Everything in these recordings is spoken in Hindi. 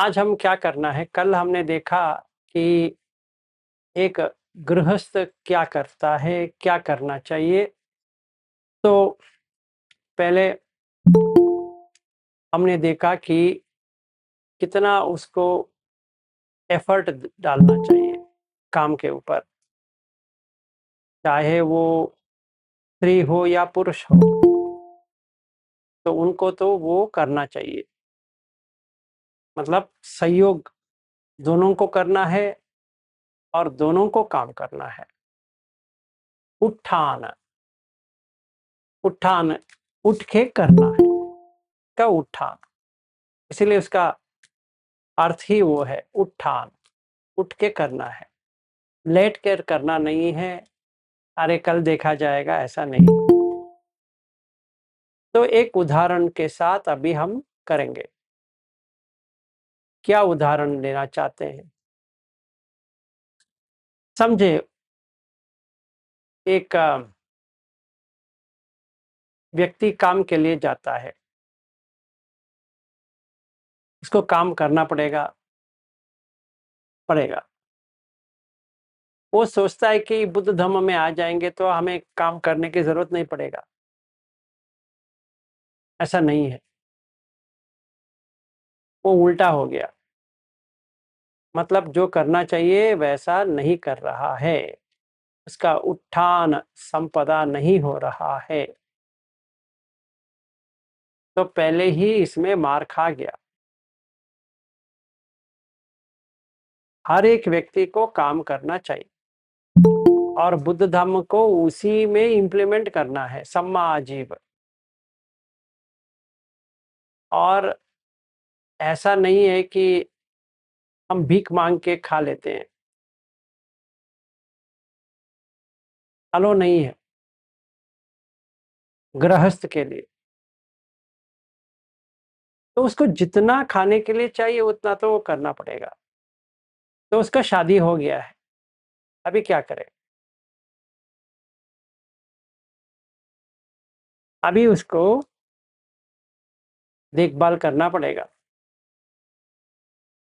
आज हम क्या करना है, कल हमने देखा कि एक गृहस्थ क्या करता है, क्या करना चाहिए। तो पहले हमने देखा कि कितना उसको एफर्ट डालना चाहिए काम के ऊपर, चाहे वो स्त्री हो या पुरुष हो, तो उनको तो वो करना चाहिए। मतलब सहयोग दोनों को करना है और दोनों को काम करना है। उत्थान, उत्थान, उठ के करना है का उत्थान, इसीलिए उसका अर्थ ही वो है उत्थान। उठ के करना है, लेट कर करना नहीं है। अरे कल देखा जाएगा, ऐसा नहीं। तो एक उदाहरण के साथ अभी हम करेंगे। क्या उदाहरण देना चाहते हैं? समझे, एक व्यक्ति काम के लिए जाता है, उसको काम करना पड़ेगा पड़ेगा। वो सोचता है कि बुद्ध धर्म में आ जाएंगे तो हमें काम करने की जरूरत नहीं पड़ेगा। ऐसा नहीं है, वो उल्टा हो गया। मतलब जो करना चाहिए वैसा नहीं कर रहा है, उसका उत्थान संपदा नहीं हो रहा है, तो पहले ही इसमें मार खा गया। हर एक व्यक्ति को काम करना चाहिए और बुद्ध धर्म को उसी में इम्प्लीमेंट करना है, सम्मा आजीव। और ऐसा नहीं है कि हम भीख मांग के खा लेते हैं, अलो नहीं है गृहस्थ के लिए। तो उसको जितना खाने के लिए चाहिए उतना तो वो करना पड़ेगा। तो उसका शादी हो गया है, अभी क्या करे? अभी उसको देखभाल करना पड़ेगा।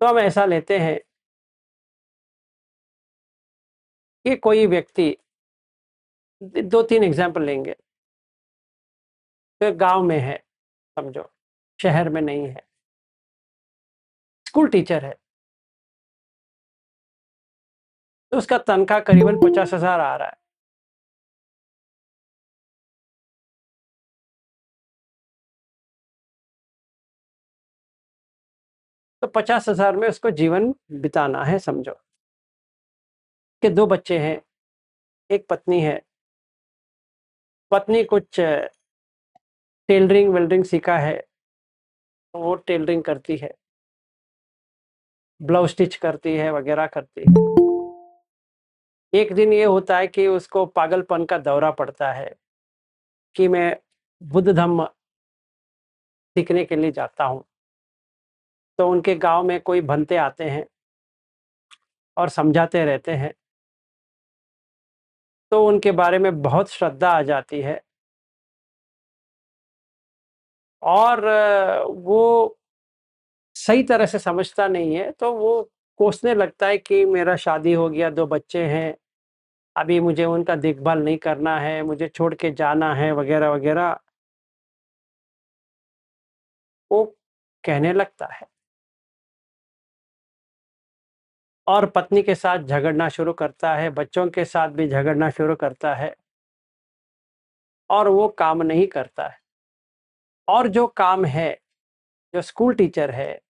तो हम ऐसा लेते हैं कि कोई व्यक्ति, दो तीन एग्जाम्पल लेंगे। तो गांव में है, समझो, शहर में नहीं है, स्कूल टीचर है। तो उसका तनख्वाह करीबन 50,000 आ रहा है। तो 50,000 में उसको जीवन बिताना है, समझो। कि दो बच्चे हैं, एक पत्नी है। पत्नी कुछ टेलरिंग वेल्डरिंग सीखा है, तो वो टेलरिंग करती है, ब्लाउज स्टिच करती है, वगैरह करती है। एक दिन ये होता है कि उसको पागलपन का दौरा पड़ता है कि मैं बुद्ध धम्म सीखने के लिए जाता हूँ। तो उनके गांव में कोई भंते आते हैं और समझाते रहते हैं। तो उनके बारे में बहुत श्रद्धा आ जाती है और वो सही तरह से समझता नहीं है, तो वो कोसने लगता है कि मेरा शादी हो गया, दो बच्चे हैं, अभी मुझे उनका देखभाल नहीं करना है, मुझे छोड़ के जाना है, वगैरह वगैरह वो कहने लगता है। और पत्नी के साथ झगड़ना शुरू करता है, बच्चों के साथ भी झगड़ना शुरू करता है और वो काम नहीं करता है। और जो काम है, जो स्कूल टीचर है,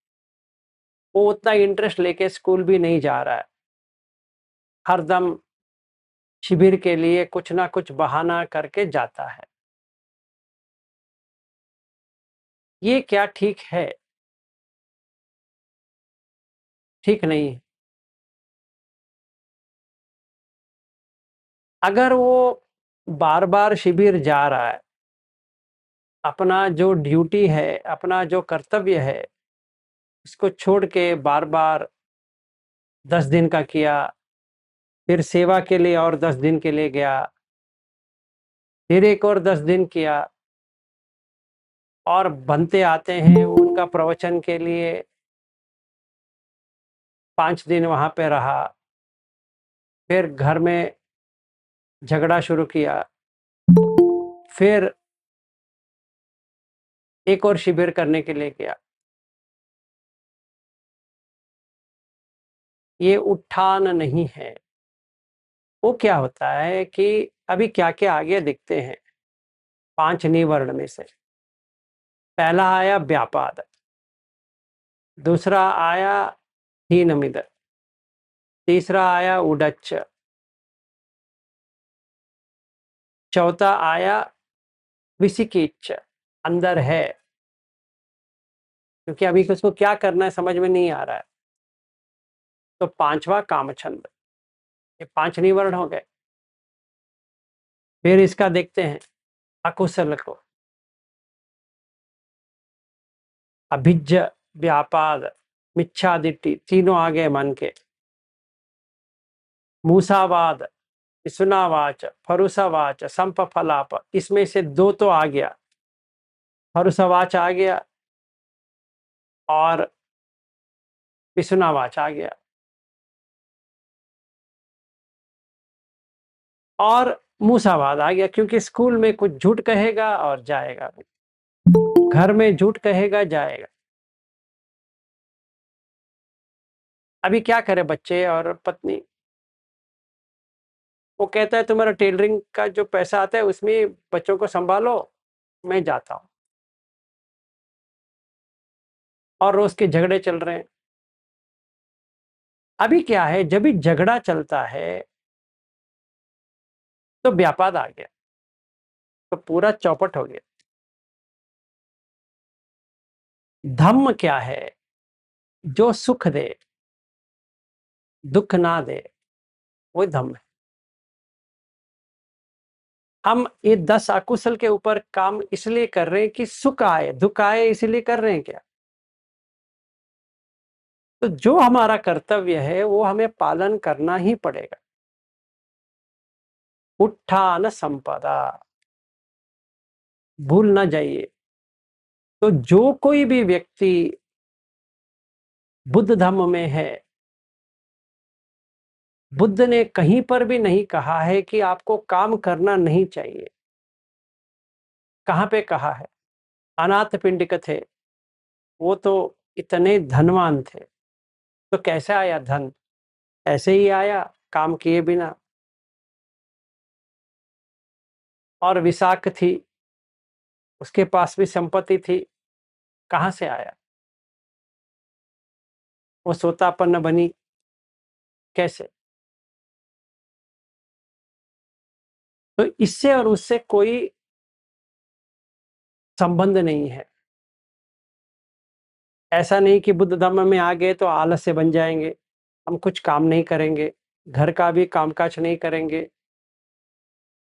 वो उतना इंटरेस्ट लेके स्कूल भी नहीं जा रहा है। हरदम शिविर के लिए कुछ ना कुछ बहाना करके जाता है। ये क्या ठीक है? ठीक नहीं है। अगर वो बार-बार शिविर जा रहा है, अपना जो ड्यूटी है, अपना जो कर्तव्य है, उसको छोड़ के बार-बार 10 दिन का किया, फिर सेवा के लिए और 10 दिन के लिए गया, फिर एक और 10 दिन किया और बनते आते हैं उनका प्रवचन के लिए, 5 दिन वहाँ पे रहा, फिर घर में झगड़ा शुरू किया, फिर एक और शिविर करने के लिए गया। ये उत्थान नहीं है। वो क्या होता है कि अभी क्या-क्या आगे दिखते हैं, 5 निवर्ण में से। पहला आया व्यापाद, दूसरा आया हीनमिद, तीसरा आया उडच्च, चौथा आया विसिकिच्च, अंदर है, क्योंकि अभी उसको क्या करना है समझ में नहीं आ रहा है। तो 5वां कामछंद, ये 5 निवर्ण हो गए। फिर इसका देखते हैं अकुशल को, अभिज्ज, व्यापाद, मिच्छादिट्ठि, तीनों आ गए मन के। मूसावाद, विसुनावाच, फरुसावाच, संपफलाप, इसमें से 2 तो आ गया। फरुसावाच आ गया और विसुनावाच आ गया। और मूसावाद आ गया, क्योंकि स्कूल में कुछ झूठ कहेगा और जाएगा भी। घर में झूठ कहेगा, जाएगा। अभी क्या करें बच्चे और पत्नी? वो कहता है तुम्हारा टेलरिंग का जो पैसा आता है उसमें बच्चों को संभालो, मैं जाता हूँ। और रोज के झगड़े चल रहे हैं। अभी क्या है, जब भी झगड़ा चलता है तो व्यापाद आ गया, तो पूरा चौपट हो गया। धम्म क्या है? जो सुख दे, दुख ना दे, वो धम्म है। हम ये 10 अकुशल के ऊपर काम इसलिए कर रहे हैं कि सुख आए, दुख आए, इसलिए कर रहे हैं क्या? तो जो हमारा कर्तव्य है वो हमें पालन करना ही पड़ेगा। उत्थान संपदा, भूल ना जाइए। तो जो कोई भी व्यक्ति बुद्ध धम्म में है, बुद्ध ने कहीं पर भी नहीं कहा है कि आपको काम करना नहीं चाहिए। कहाँ पे कहा है? अनाथ पिंडिक थे, वो तो इतने धनवान थे, तो कैसे आया धन? ऐसे ही आया, काम किए बिना। और विशाख थी, उसके पास भी संपत्ति थी, कहाँ से आया? वो सोतापन्न बनी, कैसे? तो इससे और उससे कोई संबंध नहीं है। ऐसा नहीं कि बुद्ध धर्म में आ गए तो आलस्य बन जाएंगे, हम कुछ काम नहीं करेंगे, घर का भी कामकाज नहीं करेंगे,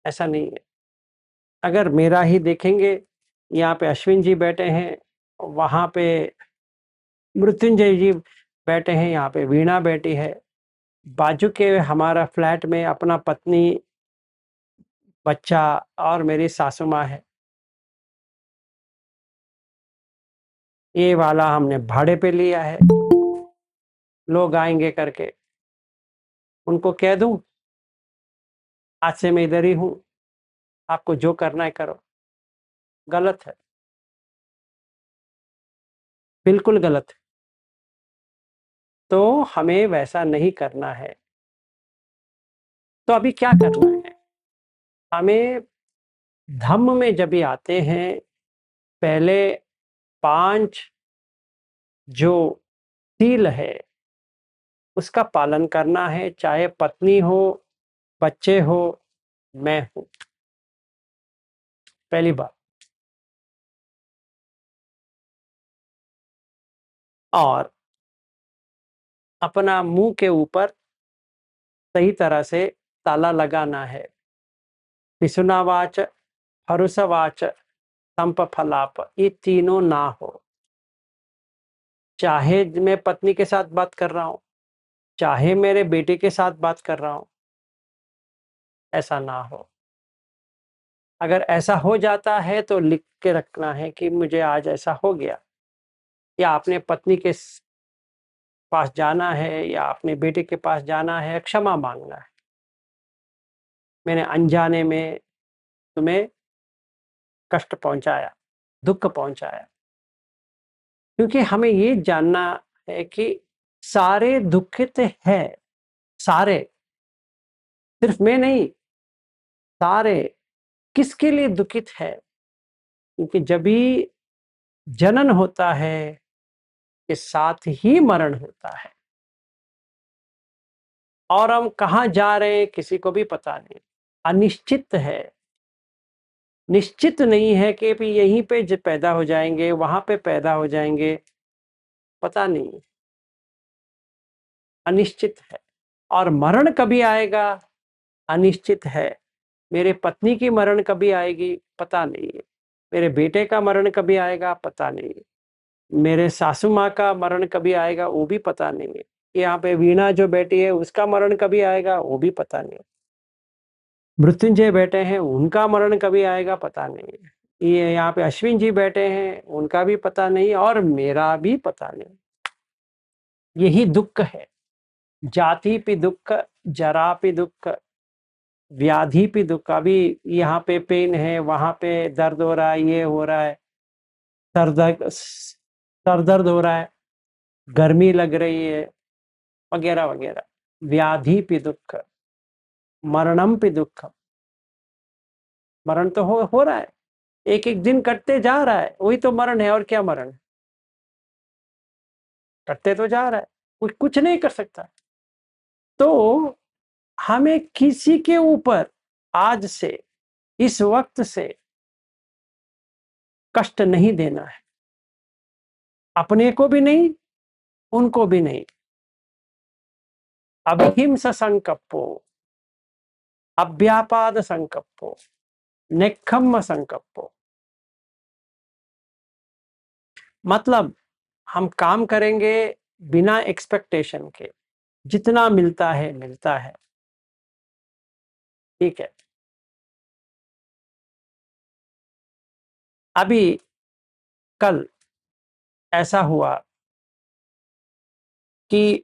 ऐसा नहीं है। अगर मेरा ही देखेंगे, यहाँ पे अश्विन जी बैठे हैं, वहाँ पे मृत्युंजय जी बैठे हैं, यहाँ पे वीणा बैठी है, बाजू के हमारा फ्लैट में अपना पत्नी, बच्चा और मेरी सासू माँ है। ये वाला हमने भाड़े पे लिया है, लोग आएंगे करके। उनको कह दूं आज से मैं इधर ही हूँ, आपको जो करना है करो? गलत है, बिल्कुल गलत है। तो हमें वैसा नहीं करना है। तो अभी क्या करना है? हमें धम्म में जब भी आते हैं, पहले 5 जो सील है उसका पालन करना है, चाहे पत्नी हो, बच्चे हो, मैं हूं। पहली बात। और अपना मुंह के ऊपर सही तरह से ताला लगाना है। पिसुनावाच, हरुसवाच, संपफलाप, ये तीनों ना हो। चाहे मैं पत्नी के साथ बात कर रहा हूं, चाहे मेरे बेटे के साथ बात कर रहा हूं, ऐसा ना हो। अगर ऐसा हो जाता है तो लिख के रखना है कि मुझे आज ऐसा हो गया, या अपने पत्नी के पास जाना है या अपने बेटे के पास जाना है, क्षमा माँगना है। मैंने अनजाने में तुम्हें कष्ट पहुँचाया, दुःख पहुँचाया। क्योंकि हमें ये जानना है कि सारे दुखित हैं, सारे, सिर्फ मैं नहीं, सारे। किसके लिए दुखित है? क्योंकि जब भी जनन होता है, के साथ ही मरण होता है। और हम कहाँ जा रहे हैं किसी को भी पता नहीं, अनिश्चित है। निश्चित नहीं है कि भी यहीं पे पैदा हो जाएंगे, वहां पे पैदा हो जाएंगे, पता नहीं, अनिश्चित है। और मरण कभी आएगा, अनिश्चित है। मेरे पत्नी की मरण कभी आएगी, पता नहीं है। मेरे बेटे का मरण कभी आएगा, पता नहीं है। मेरे सासू माँ का मरण कभी आएगा, वो भी पता नहीं है। यहाँ पे वीणा जो बैठी है उसका मरण कभी आएगा, वो भी पता नहीं। मृत्युंजय बैठे हैं, उनका मरण कभी आएगा, पता नहीं है। ये यहाँ पे अश्विन जी बैठे हैं, उनका भी पता नहीं और मेरा भी पता नहीं। यही दुख है। जाति पे दुख, जरा पे दुख, व्याधि पे दुख। अभी यहाँ पे पेन है, वहां पे दर्द हो रहा है, ये हो रहा है, सर दर्द हो रहा है, गर्मी लग रही है, वगैरह वगैरह। व्याधि पे दुख, मरणम पे दुख। मरण तो हो रहा है, एक एक दिन कटते जा रहा है, वही तो मरण है। और क्या मरण है? कटते तो जा रहा है, कुछ नहीं कर सकता। तो हमें किसी के ऊपर आज से, इस वक्त से कष्ट नहीं देना है, अपने को भी नहीं, उनको भी नहीं। अभिहिंस संकप्पो, अव्यापाद संकप्पो, नेक्खम्म संकप्पो। मतलब हम काम करेंगे बिना एक्सपेक्टेशन के, जितना मिलता है मिलता है, ठीक है। अभी कल ऐसा हुआ कि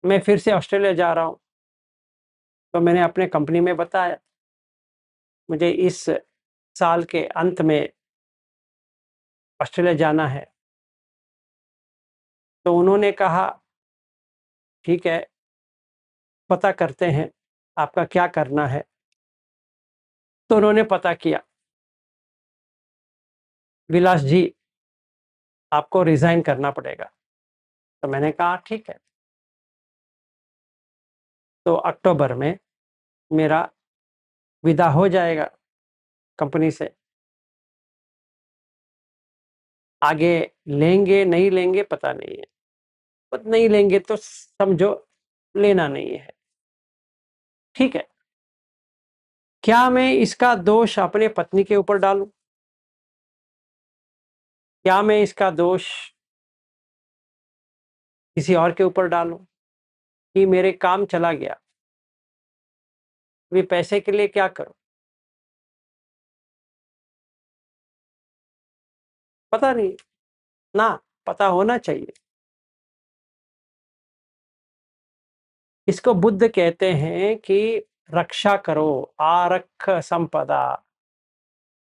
मैं फिर से ऑस्ट्रेलिया जा रहा हूँ। तो मैंने अपने कंपनी में बताया मुझे इस साल के अंत में ऑस्ट्रेलिया जाना है। तो उन्होंने कहा ठीक है, पता करते हैं आपका क्या करना है। तो उन्होंने पता किया, विलास जी आपको रिजाइन करना पड़ेगा। तो मैंने कहा ठीक है। तो अक्टूबर में मेरा विदा हो जाएगा कंपनी से। आगे लेंगे नहीं लेंगे पता नहीं है, पर नहीं लेंगे तो समझो लेना नहीं है, ठीक है। क्या मैं इसका दोष अपने पत्नी के ऊपर डालूं? क्या मैं इसका दोष किसी और के ऊपर डालूं कि मेरे काम चला गया, वे पैसे के लिए क्या करूं? पता नहीं ना, पता होना चाहिए। इसको बुद्ध कहते हैं कि रक्षा करो, आरक्ष संपदा,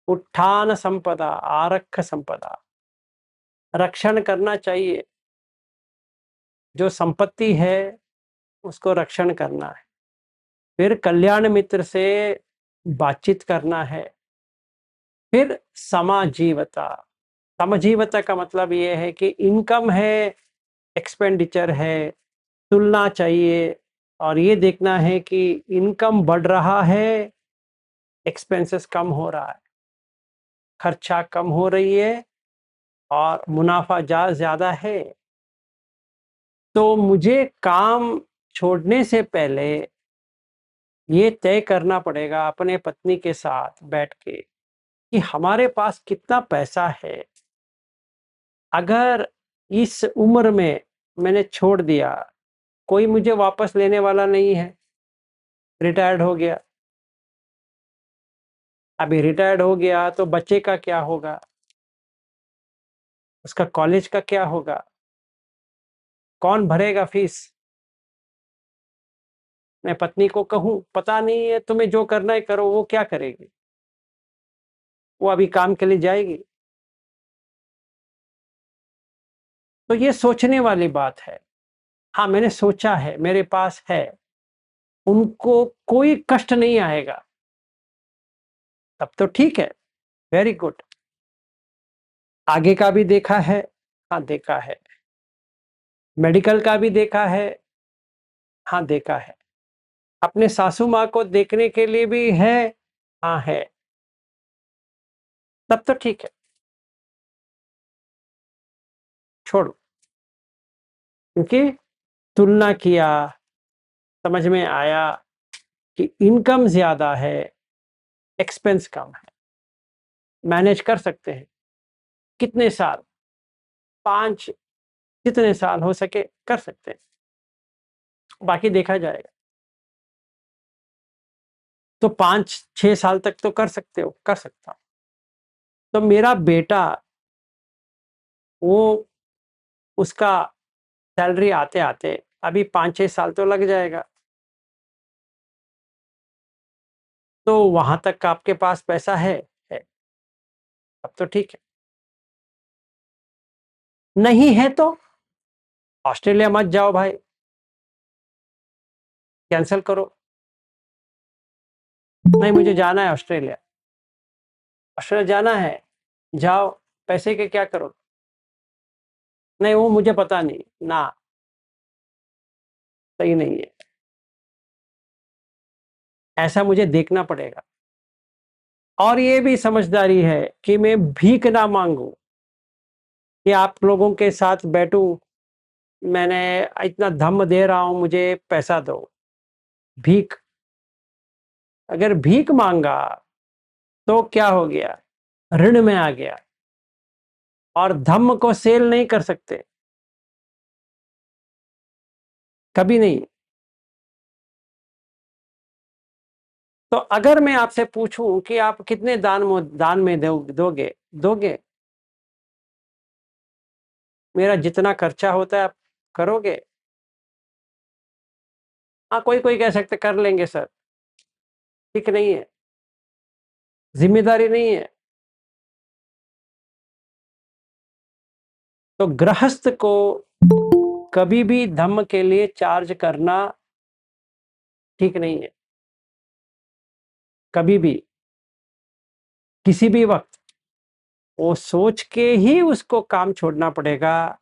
उत्थान संपदा, आरक्ष संपदा। रक्षण करना चाहिए, जो संपत्ति है उसको रक्षण करना है। फिर कल्याण मित्र से बातचीत करना है। फिर समाजीवता। समजीवता का मतलब ये है कि इनकम है, एक्सपेंडिचर है, तुलना चाहिए। और ये देखना है कि इनकम बढ़ रहा है, एक्सपेंसेस कम हो रहा है, खर्चा कम हो रही है और मुनाफा ज्यादा है। तो मुझे काम छोड़ने से पहले ये तय करना पड़ेगा अपने पत्नी के साथ बैठ के कि हमारे पास कितना पैसा है। अगर इस उम्र में मैंने छोड़ दिया, कोई मुझे वापस लेने वाला नहीं है, रिटायर्ड हो गया। अभी रिटायर्ड हो गया तो बच्चे का क्या होगा, उसका कॉलेज का क्या होगा, कौन भरेगा फीस? मैं पत्नी को कहूँ, पता नहीं है, तुम्हें जो करना है करो। वो क्या करेगी? वो अभी काम के लिए जाएगी। तो ये सोचने वाली बात है। हाँ, मैंने सोचा है, मेरे पास है, उनको कोई कष्ट नहीं आएगा, तब तो ठीक है, वेरी गुड। आगे का भी देखा है? हाँ, देखा है। मेडिकल का भी देखा है? हाँ, देखा है। अपने सासू माँ को देखने के लिए भी है? हाँ, है। तब तो ठीक है, छोड़ो। क्योंकि तुलना किया, समझ में आया कि इनकम ज़्यादा है, एक्सपेंस कम है। मैनेज कर सकते हैं। कितने साल? 5, जितने साल हो सके कर सकते हैं, बाकी देखा जाएगा। तो 5-6 साल तक तो कर सकते हो, कर सकता हूँ। तो मेरा बेटा, वो उसका सैलरी आते-आते अभी 5-6 साल तो लग जाएगा। तो वहाँ तक का आपके पास पैसा है? है। अब तो ठीक है। नहीं है तो ऑस्ट्रेलिया मत जाओ भाई, कैंसल करो। नहीं, मुझे जाना है ऑस्ट्रेलिया। ऑस्ट्रेलिया जाना है, जाओ, पैसे के क्या करो? नहीं, वो मुझे पता नहीं, ना, सही नहीं है। ऐसा मुझे देखना पड़ेगा। और ये भी समझदारी है कि मैं भीख ना माँगूँ, कि आप लोगों के साथ बैठूँ, मैंने इतना धम्म दे रहा हूँ, मुझे पैसा दो। भीख, अगर भीख माँगा तो क्या हो गया? ऋण में आ गया, और धम्म को सेल नहीं कर सकते, कभी नहीं। तो अगर मैं आपसे पूछूं कि आप कितने दान में दोगे? दोगे? मेरा जितना खर्चा होता है आप करोगे? हाँ, कोई कह सकते कर लेंगे सर, ठीक नहीं है, जिम्मेदारी नहीं है। तो गृहस्थ को कभी भी धम्म के लिए चार्ज करना ठीक नहीं है, कभी भी, किसी भी वक्त। वो सोच के ही उसको काम छोड़ना पड़ेगा।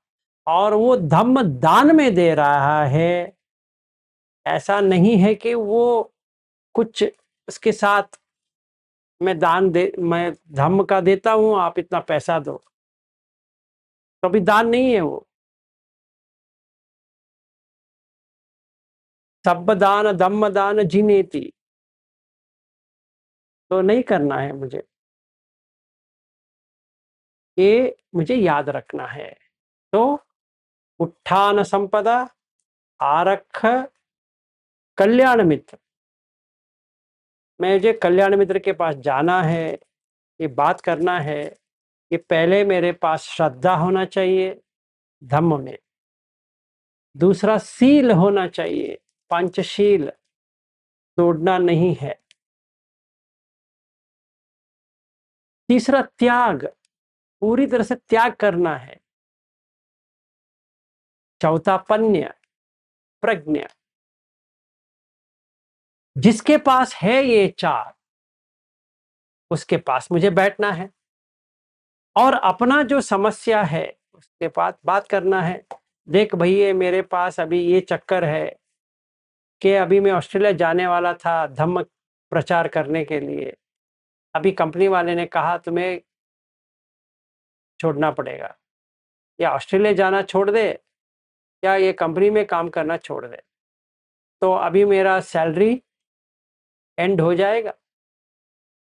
और वो धम्म दान में दे रहा है, ऐसा नहीं है कि वो कुछ उसके साथ, मैं धम्म का देता हूँ, आप इतना पैसा दो, तो अभी दान नहीं है वो। सब दान धम्म दान जिनेति, तो नहीं करना है मुझे, ये मुझे याद रखना है। तो उत्थान संपदा, आरक्ष, कल्याण मित्र, मुझे कल्याण मित्र के पास जाना है, ये बात करना है कि पहले मेरे पास श्रद्धा होना चाहिए धम्म में, दूसरा सील होना चाहिए, पंचशील तोड़ना नहीं है, तीसरा त्याग, पूरी तरह से त्याग करना है, चौथा पन्य, प्रज्ञा। जिसके पास है ये 4, उसके पास मुझे बैठना है, और अपना जो समस्या है उसके पास बात करना है। देख भैया, मेरे पास अभी ये चक्कर है कि अभी मैं ऑस्ट्रेलिया जाने वाला था धम्म प्रचार करने के लिए, अभी कंपनी वाले ने कहा तुम्हें छोड़ना पड़ेगा, या ऑस्ट्रेलिया जाना छोड़ दे, या ये कंपनी में काम करना छोड़ दे, तो अभी मेरा सैलरी एंड हो जाएगा,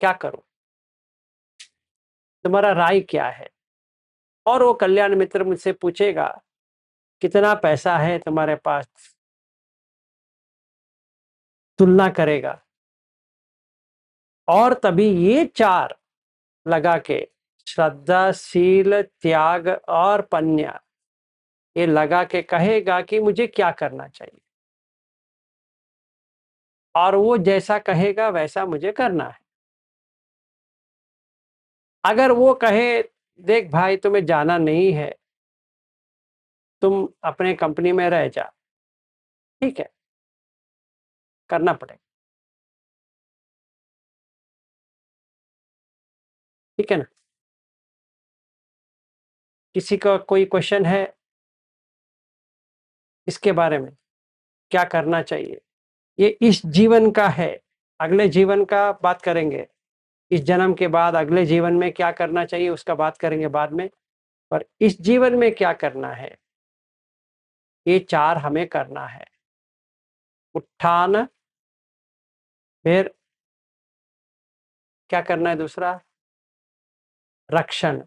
क्या करूं? तुम्हारा राय क्या है? और वो कल्याण मित्र मुझसे पूछेगा कितना पैसा है तुम्हारे पास, तुलना करेगा, और तभी ये 4 लगा के, श्रद्धा, शील, त्याग और पन्या, ये लगा के कहेगा कि मुझे क्या करना चाहिए, और वो जैसा कहेगा वैसा मुझे करना है। अगर वो कहे, देख भाई तुम्हें जाना नहीं है, तुम अपने कंपनी में रह जा, ठीक है, करना पड़ेगा, ठीक है ना? किसी का कोई क्वेश्चन है इसके बारे में, क्या करना चाहिए? ये इस जीवन का है, अगले जीवन का बात करेंगे। इस जन्म के बाद अगले जीवन में क्या करना चाहिए उसका बात करेंगे बाद में, पर इस जीवन में क्या करना है, ये 4 हमें करना है। उत्थान, फिर क्या करना है दूसरा? रक्षण,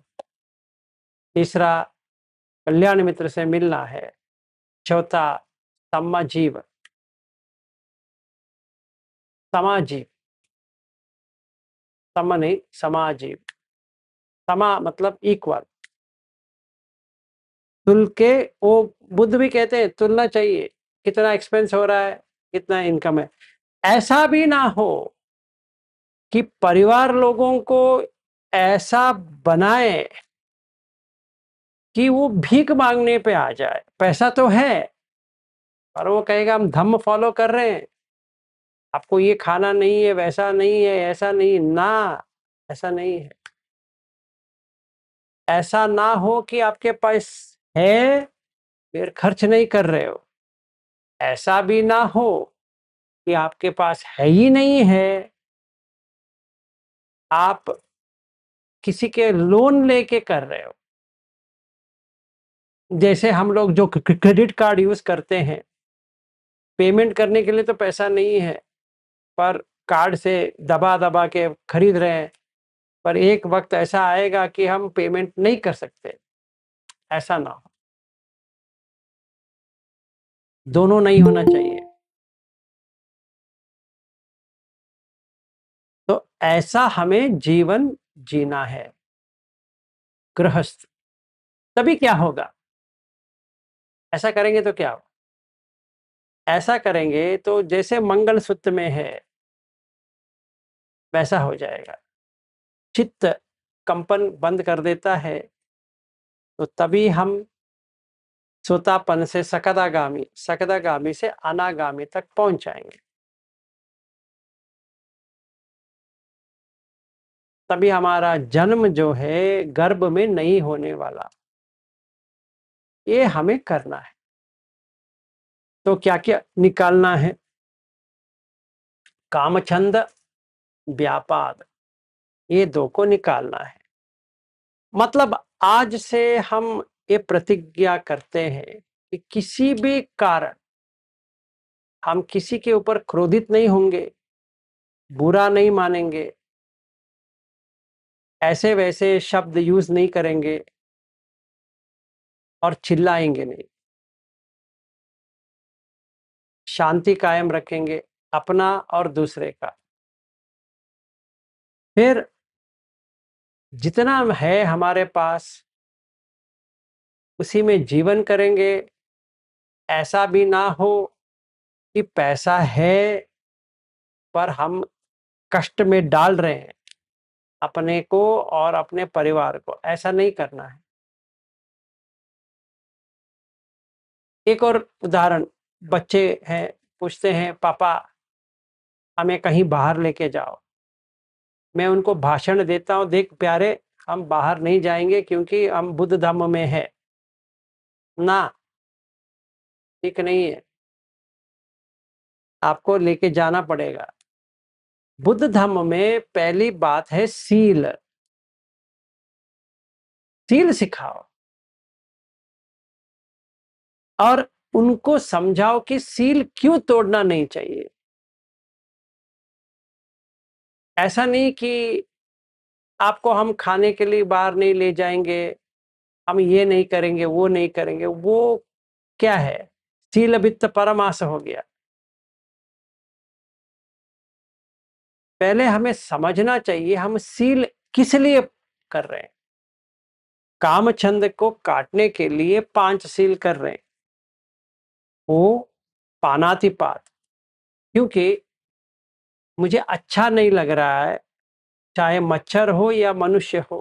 तीसरा कल्याण मित्र से मिलना है, चौथा समाजीव, समाजीव, सम नहीं समाजीव, समा मतलब इक्वल, तुल के, वो बुद्ध भी कहते हैं तुलना चाहिए, कितना एक्सपेंस हो रहा है, कितना इनकम है। ऐसा भी ना हो कि परिवार लोगों को ऐसा बनाए कि वो भीख मांगने पे आ जाए। पैसा तो है, पर वो कहेगा हम धम्म फॉलो कर रहे हैं, आपको ये खाना नहीं है, वैसा नहीं है, ऐसा नहीं ना, ऐसा नहीं है। ऐसा ना हो कि आपके पास है फिर खर्च नहीं कर रहे हो, ऐसा भी ना हो कि आपके पास है ही नहीं है, आप किसी के लोन लेके कर रहे हो। जैसे हम लोग जो क्रेडिट कार्ड यूज करते हैं, पेमेंट करने के लिए तो पैसा नहीं है, पर कार्ड से दबा दबा के खरीद रहे हैं, पर एक वक्त ऐसा आएगा कि हम पेमेंट नहीं कर सकते। ऐसा ना हो, दोनों नहीं होना चाहिए। तो ऐसा हमें जीवन जीना है, गृहस्थ। तभी क्या होगा, ऐसा करेंगे तो क्या होगा? ऐसा करेंगे तो जैसे मंगलसूत्र में है वैसा हो जाएगा। चित्त कंपन बंद कर देता है, तो तभी हम सोतापन से सकदागामी, सकदागामी से अनागामी तक पहुंच जाएंगे। तभी हमारा जन्म जो है गर्भ में नहीं होने वाला, ये हमें करना है। तो क्या क्या निकालना है? कामछंद, व्यापाद, ये 2 को निकालना है। मतलब आज से हम ये प्रतिज्ञा करते हैं कि किसी भी कारण हम किसी के ऊपर क्रोधित नहीं होंगे, बुरा नहीं मानेंगे, ऐसे वैसे शब्द यूज नहीं करेंगे और चिल्लाएंगे नहीं, शांति कायम रखेंगे, अपना और दूसरे का। फिर जितना है हमारे पास उसी में जीवन करेंगे। ऐसा भी ना हो कि पैसा है पर हम कष्ट में डाल रहे हैं अपने को और अपने परिवार को, ऐसा नहीं करना है। एक और उदाहरण, बच्चे हैं, पूछते हैं पापा हमें कहीं बाहर लेके जाओ। मैं उनको भाषण देता हूँ, देख प्यारे, हम बाहर नहीं जाएंगे क्योंकि हम बुद्ध धम्म में है ना, ठीक नहीं है, आपको लेके जाना पड़ेगा। बुद्ध धम्म में पहली बात है सील, सील सिखाओ और उनको समझाओ कि सील क्यों तोड़ना नहीं चाहिए। ऐसा नहीं कि आपको हम खाने के लिए बाहर नहीं ले जाएंगे, हम ये नहीं करेंगे, वो नहीं करेंगे, वो क्या है, सील वित्त परमास हो गया। पहले हमें समझना चाहिए हम सील किस लिए कर रहे हैं। कामछंद को काटने के लिए पांचशील कर रहे हैं, वो पानातिपात, क्योंकि मुझे अच्छा नहीं लग रहा है, चाहे मच्छर हो या मनुष्य हो,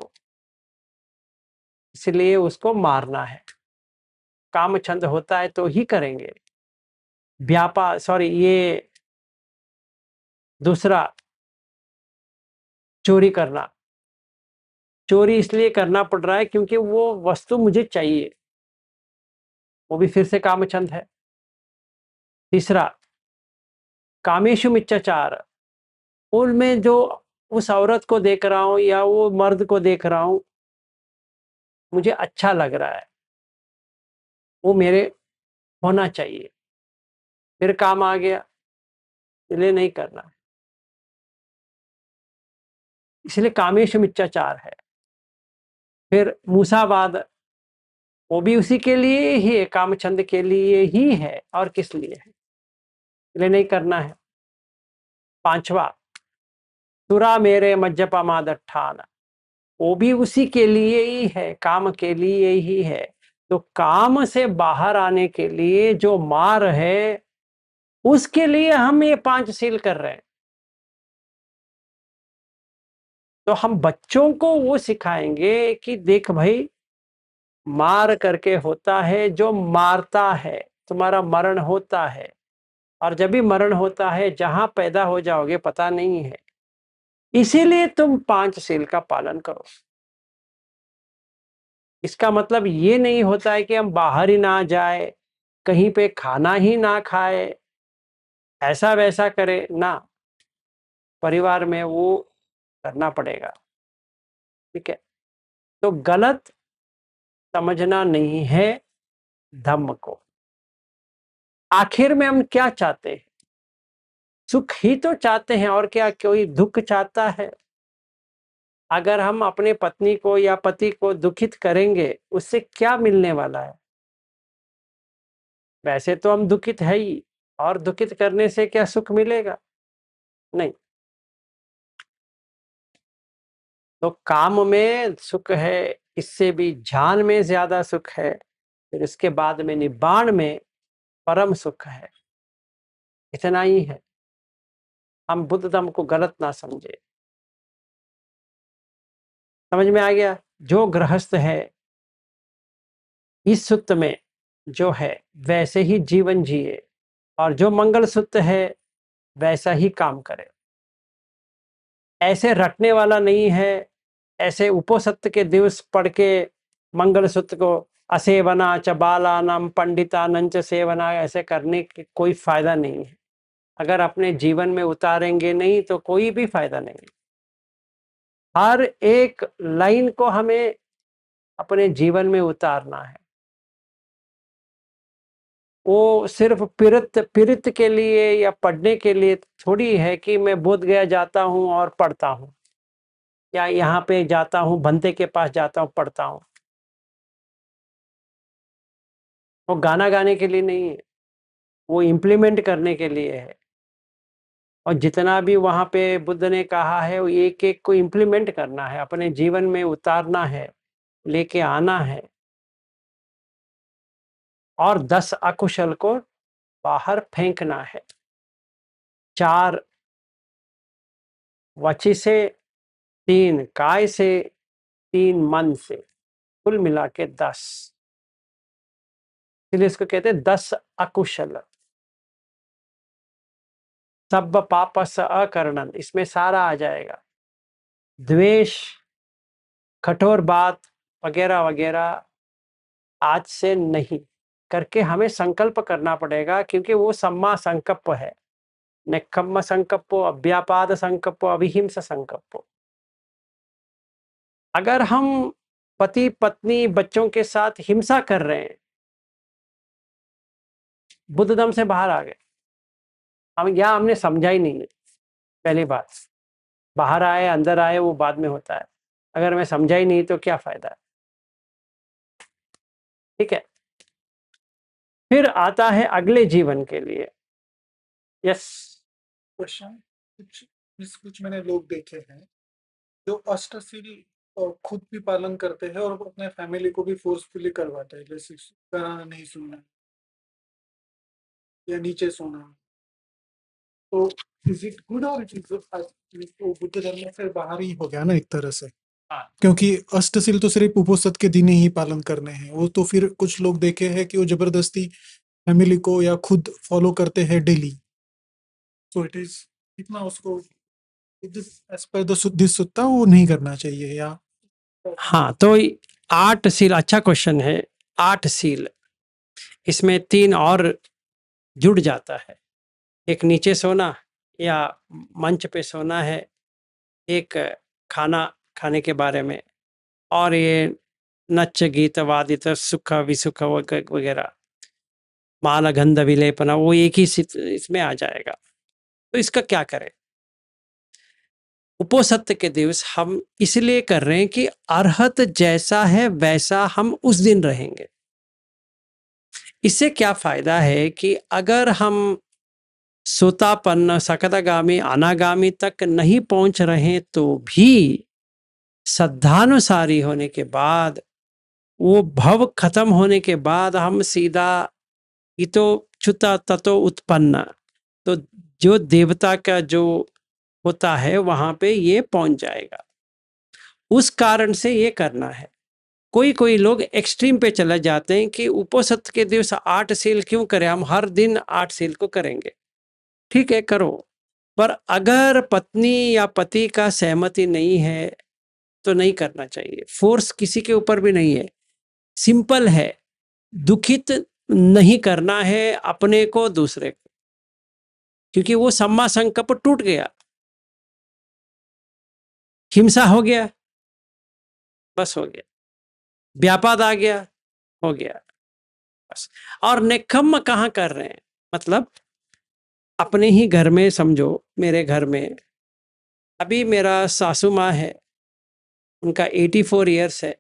इसलिए उसको मारना है। कामछंद होता है तो ही करेंगे। ये दूसरा, चोरी करना, चोरी इसलिए करना पड़ रहा है क्योंकि वो वस्तु मुझे चाहिए, वो भी फिर से कामछंद है। तीसरा, कामेषु मिच्छाचार, उनमें जो उस औरत को देख रहा हूं या वो मर्द को देख रहा हूं, मुझे अच्छा लग रहा है, वो मेरे होना चाहिए, फिर काम आ गया, इसलिए नहीं करना है। इसलिए कामेषु मिच्छाचार है। फिर मूसावाद, वो भी उसी के लिए ही है, कामछंद के लिए ही है, और किस लिए है, इसलिए नहीं करना है। पांचवा, सुरा मेरे मज्जपमादट्ठान, वो भी उसी के लिए ही है, काम के लिए ही है। तो काम से बाहर आने के लिए जो मार है, उसके लिए हम ये पांचशील कर रहे हैं। तो हम बच्चों को वो सिखाएंगे कि देख भाई, मार करके होता है, जो मारता है तुम्हारा मरण होता है, और जब भी मरण होता है जहां पैदा हो जाओगे पता नहीं है, इसीलिए तुम पांचशील का पालन करो। इसका मतलब ये नहीं होता है कि हम बाहर ही ना जाए, कहीं पे खाना ही ना खाए, ऐसा वैसा करे ना, परिवार में वो करना पड़ेगा। ठीक है, तो गलत समझना नहीं है धम्म को। आखिर में हम क्या चाहते हैं? सुख ही तो चाहते हैं, और क्या कोई दुख चाहता है? अगर हम अपने पत्नी को या पति को दुखित करेंगे, उससे क्या मिलने वाला है? वैसे तो हम दुखित है ही, और दुखित करने से क्या सुख मिलेगा? नहीं। तो काम में सुख है, इससे भी ध्यान में ज्यादा सुख है, फिर इसके बाद में निब्बाण में परम सुख है। इतना ही है, हम बुद्ध धम्म को गलत ना समझे। समझ में आ गया? जो गृहस्थ है इस सूत्र में जो है वैसे ही जीवन जिए, और जो मंगल सूत्र है वैसा ही काम करे। ऐसे रटने वाला नहीं है, ऐसे उपोसत्य के दिवस पढ़ के मंगल सूत्र को असेवना च बालानाम पंडितानंच सेवना ऐसे करने की कोई फायदा नहीं है। अगर अपने जीवन में उतारेंगे नहीं तो कोई भी फायदा नहीं। हर एक लाइन को हमें अपने जीवन में उतारना है। वो सिर्फ पीड़ित के लिए या पढ़ने के लिए थोड़ी है कि मैं बोध गया जाता हूँ और पढ़ता हूँ, या यहाँ पे जाता हूँ भंते के पास जाता हूँ पढ़ता हूँ। वो गाना गाने के लिए नहीं है, वो इम्प्लीमेंट करने के लिए है। और जितना भी वहाँ पे बुद्ध ने कहा है, वो एक एक को इम्प्लीमेंट करना है, अपने जीवन में उतारना है, लेके आना है, और 10 अकुशल को बाहर फेंकना है। 4 वची से, 3 काय से, 3 मन से, कुल मिला के 10। इसलिए इसको कहते हैं 10 अकुशल। सब पापस अकरणन, इसमें सारा आ जाएगा। द्वेष, कठोर बात वगैरह वगैरह आज से नहीं करके हमें संकल्प करना पड़ेगा, क्योंकि वो सम्मा संकल्प है। नेक्खम्म संकल्पो, अव्यापाद संकल्पो, अभिहिंसा संकल्पो। अगर हम पति पत्नी बच्चों के साथ हिंसा कर रहे हैं, बुद्ध धम्म से बाहर आ गए हम, या हमने समझा ही नहीं है। पहली बात, बाहर आए अंदर आए वो बाद में होता है, अगर मैं समझा ही नहीं तो क्या फायदा है? ठीक है, फिर आता है अगले जीवन के लिए। यस। क्वेश्चन, कुछ मैंने लोग देखे हैं जो अष्टशील खुद भी पालन करते हैं और अपने फैमिली को भी फोर्सफुली करवाते हैं, जैसे गाना नहीं सुनना या नीचे सोना। तो इज इट गुड और इट इज तो बुद्ध धर्म से बाहर ही हो गया ना एक तरह से, हाँ, क्योंकि अष्टसिल तो सिर्फ उपोषद के दिन ही पालन करने हैं। वो तो फिर कुछ लोग देखे हैं कि वो जबरदस्ती फैमिली को या खुद फॉलो करते हैं डेली। तो इट इज इतना उसको एज पर द शुद्धि सुत्ता वो नहीं करना चाहिए या। हाँ, तो 8 सील अच्छा क्वेश्चन है। 8 सील, इसमें 3 और जुड़ जाता है। एक नीचे सोना या मंच पे सोना है, एक खाना खाने के बारे में, और ये नच गीत वादित सुख विसुख वगैरह, माला गंध विलेपना, वो एक ही इसमें आ जाएगा। तो इसका क्या करें? उपोसत्य के दिवस हम इसलिए कर रहे हैं कि अर्हत जैसा है वैसा हम उस दिन रहेंगे। इससे क्या फायदा है कि अगर हम सोतापन्न, सकतगामी, अनागामी तक नहीं पहुंच रहे तो भी श्रद्धानुसारी होने के बाद, वो भव खत्म होने के बाद हम सीधा इतो च्युता ततो उत्पन्न, तो जो देवता का जो होता है वहां पे ये पहुंच जाएगा। उस कारण से ये करना है। कोई कोई लोग एक्सट्रीम पे चले जाते हैं कि उपोसत के दिवस 8 सील क्यों करें, हम हर दिन 8 सील को करेंगे। ठीक है, करो, पर अगर पत्नी या पति का सहमति नहीं है तो नहीं करना चाहिए। फोर्स किसी के ऊपर भी नहीं है, सिंपल है। दुखित नहीं करना है अपने को, दूसरे को, क्योंकि वो सम्मा संकल्प टूट गया, हिंसा हो गया, बस हो गया, व्यापाद आ गया, हो गया, बस। और निकम्म कहाँ कर रहे हैं, मतलब अपने ही घर में समझो। मेरे घर में अभी मेरा सासू माँ है, उनका 84 ईयर्स है,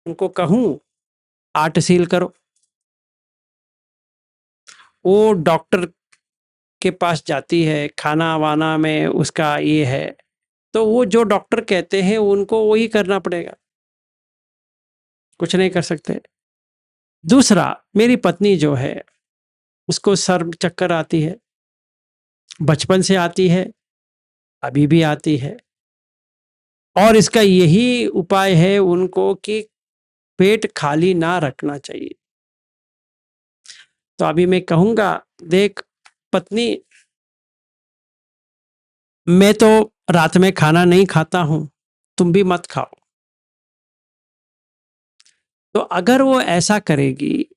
उनको कहूँ 8 सील करो, वो डॉक्टर के पास जाती है, खाना वाना में उसका ये है, तो वो जो डॉक्टर कहते हैं उनको वही करना पड़ेगा, कुछ नहीं कर सकते। दूसरा, मेरी पत्नी जो है उसको सर चक्कर आती है, बचपन से आती है, अभी भी आती है, और इसका यही उपाय है उनको कि पेट खाली ना रखना चाहिए। तो अभी मैं कहूँगा, देख पत्नी, मैं तो रात में खाना नहीं खाता हूँ, तुम भी मत खाओ। तो अगर वो ऐसा करेगी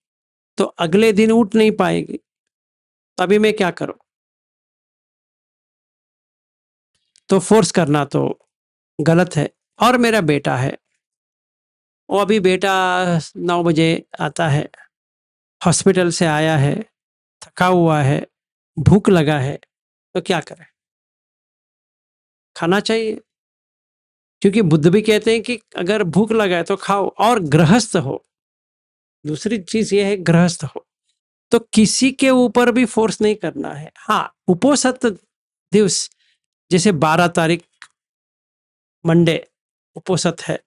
तो अगले दिन उठ नहीं पाएगी, तो अभी मैं क्या करूं? तो फोर्स करना तो गलत है। और मेरा बेटा है, वो अभी बेटा 9 बजे आता है, हॉस्पिटल से आया है, थका हुआ है, भूख लगा है, तो क्या करे? खाना चाहिए, क्योंकि बुद्ध भी कहते हैं कि अगर भूख लगा है तो खाओ, और गृहस्थ हो। दूसरी चीज ये है, गृहस्थ हो तो किसी के ऊपर भी फोर्स नहीं करना है। हाँ, उपोसत दिवस, जैसे 12 तारीख मंडे उपोसत है,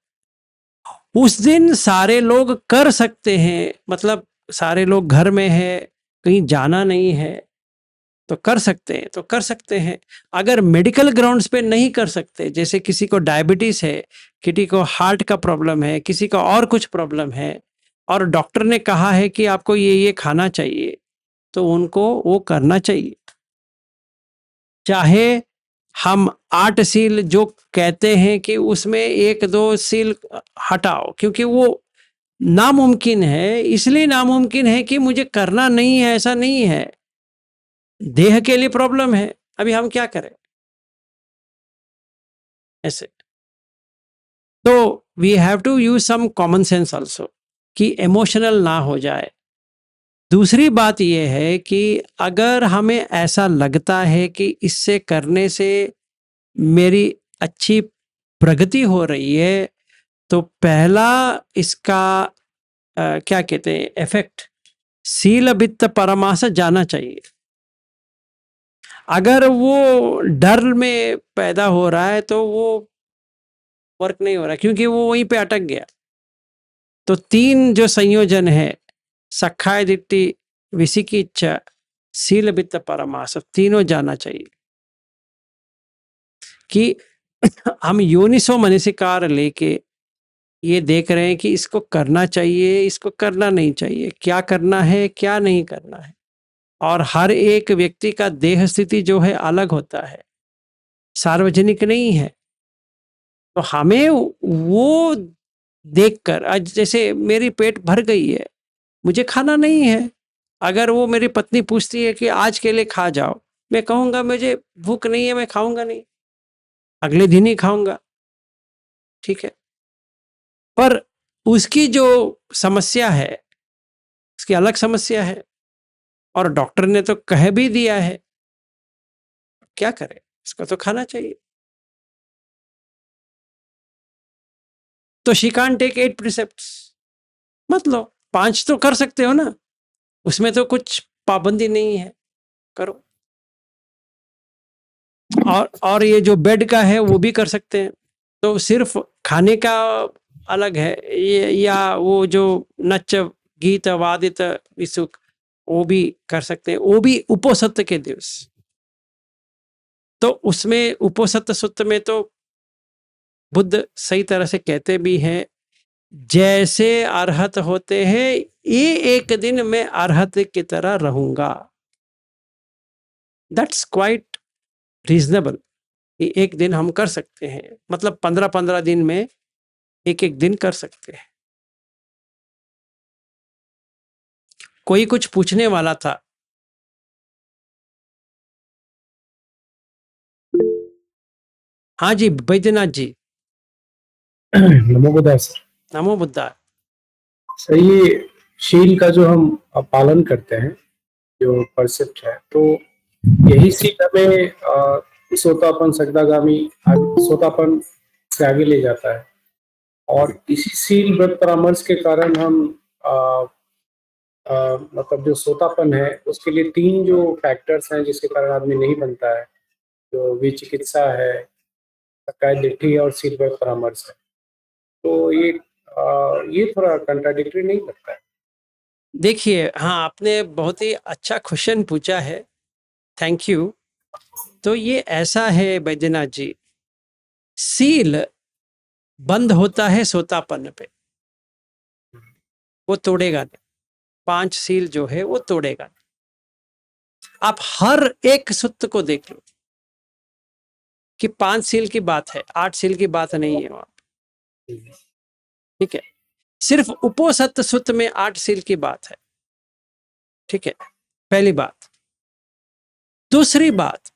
उस दिन सारे लोग कर सकते हैं, मतलब सारे लोग घर में है, कहीं जाना नहीं है, तो कर सकते हैं, तो कर सकते हैं। अगर मेडिकल ग्राउंड्स पे नहीं कर सकते, जैसे किसी को डायबिटीज है, किसी को हार्ट का प्रॉब्लम है, किसी को और कुछ प्रॉब्लम है, और डॉक्टर ने कहा है कि आपको ये खाना चाहिए, तो उनको वो करना चाहिए। चाहे हम 8 सील जो कहते हैं कि उसमें 1-2 सील हटाओ, क्योंकि वो नामुमकिन है। इसलिए नामुमकिन है कि मुझे करना नहीं है, ऐसा नहीं है, देह के लिए प्रॉब्लम है, अभी हम क्या करें ऐसे। तो we have to use some common sense also, कि इमोशनल ना हो जाए। दूसरी बात यह है कि अगर हमें ऐसा लगता है कि इससे करने से मेरी अच्छी प्रगति हो रही है, तो पहला इसका क्या कहते हैं इफेक्ट, सील वित्त परामर्श जाना चाहिए। अगर वो डर में पैदा हो रहा है तो वो वर्क नहीं हो रहा, क्योंकि वो वहीं पे अटक गया। तो 3 जो संयोजन है, सखाय दिट्ठी, विसिकिच्छा, सील वित्त परमास, तीनों जाना चाहिए कि हम योनिसो मनसिकार लेके ये देख रहे हैं कि इसको करना चाहिए, इसको करना नहीं चाहिए, क्या करना है, क्या नहीं करना है। और हर एक व्यक्ति का देह स्थिति जो है अलग होता है, सार्वजनिक नहीं है। तो हमें वो देखकर, आज जैसे मेरी पेट भर गई है, मुझे खाना नहीं है, अगर वो मेरी पत्नी पूछती है कि आज के लिए खा जाओ, मैं कहूँगा मुझे भूख नहीं है, मैं खाऊंगा नहीं, अगले दिन ही खाऊंगा, ठीक है। पर उसकी जो समस्या है, उसकी अलग समस्या है, और डॉक्टर ने तो कह भी दिया है, क्या करें, इसको तो खाना चाहिए। तो शी कांट टेक 8 प्रिसेप्ट्स, मत लो, 5 तो कर सकते हो ना, उसमें तो कुछ पाबंदी नहीं है, करो। और ये जो बेड का है वो भी कर सकते हैं। तो सिर्फ खाने का अलग है, ये या वो जो नच गीत वादित विसुख, वो भी कर सकते हैं, वो भी उपोसत के दिवस। तो उसमें उपोसत सूत्र में तो बुद्ध सही तरह से कहते भी हैं, जैसे अरहत होते हैं, ये एक दिन मैं अरहत की तरह रहूंगा। That's quite reasonable. एक दिन हम कर सकते हैं, मतलब 15-15 दिन में एक दिन कर सकते हैं। कोई कुछ पूछने वाला था? हाँ जी, बैद्यनाथ जी। नमो बुद्धाय सर। नमो बुद्धा। सर, ये शील का जो हम पालन करते हैं, जो परसेप्ट है, तो यही सील हमें सोतापन सजदागामी सोतापन से आगे ले जाता है। और इसी सील व्रत परामर्श के कारण हम मतलब जो सोतापन है उसके लिए 3 जो फैक्टर्स हैं जिसके कारण आदमी नहीं बनता है, जो विचिकित्सा है, सकाय दिट्ठी और सील व्रत परामर्श है। तो ये थोड़ा कंट्राडिक्टरी नहीं लगता है? देखिए, हाँ, आपने बहुत ही अच्छा क्वेश्चन पूछा है, थैंक यू। तो ये ऐसा है बैद्यनाथ जी, सील बंद होता है सोतापन पे, वो तोड़ेगा नहीं। 5 सील जो है वो तोड़ेगा नहीं। आप हर एक सूत्र को देख लो कि 5 सील की बात है, 8 सील की बात नहीं है वहां, ठीक है। सिर्फ उपोसत सूत्र में 8 सील की बात है, ठीक है, पहली बात। दूसरी बात,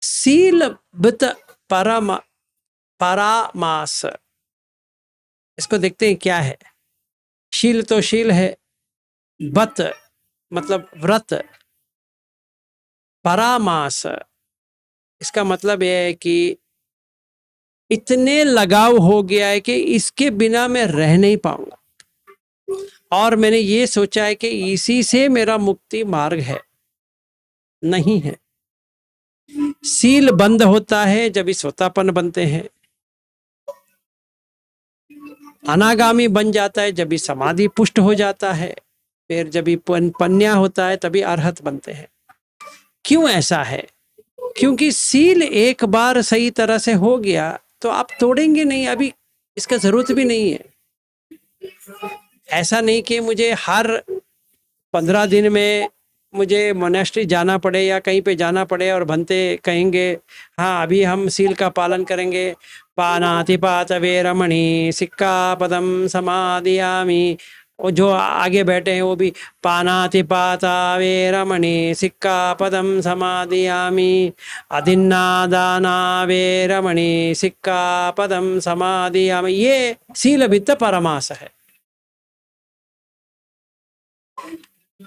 सील वित परामास, इसको देखते हैं क्या है। शील तो शील है, बत मतलब व्रत, परामास इसका मतलब यह है कि इतने लगाव हो गया है कि इसके बिना मैं रह नहीं पाऊंगा, और मैंने ये सोचा है कि इसी से मेरा मुक्ति मार्ग है, नहीं है। सील बंद होता है जब इस सोतापन बनते हैं, अनागामी बन जाता है जब भी समाधि पुष्ट हो जाता है, फिर जब भी पन्या होता है तभी अरहत बनते हैं। क्यों ऐसा है? क्योंकि सील एक बार सही तरह से हो गया तो आप तोड़ेंगे नहीं, अभी इसका जरूरत भी नहीं है। ऐसा नहीं कि मुझे हर 15 दिन में मुझे मोनेस्ट्री जाना पड़े या कहीं पे जाना पड़े और बनते कहेंगे हाँ अभी हम सील का पालन करेंगे, पानातिपात वेरमणि सिक्कापदम समादियामि। और जो आगे बैठे हैं वो भी पानातिपाता वेरमणि सिक्कापदम समादियामि, अदिन्नादाना वेरमणि सिक्कापदम समादियामि। ये सील वित्त परमास है।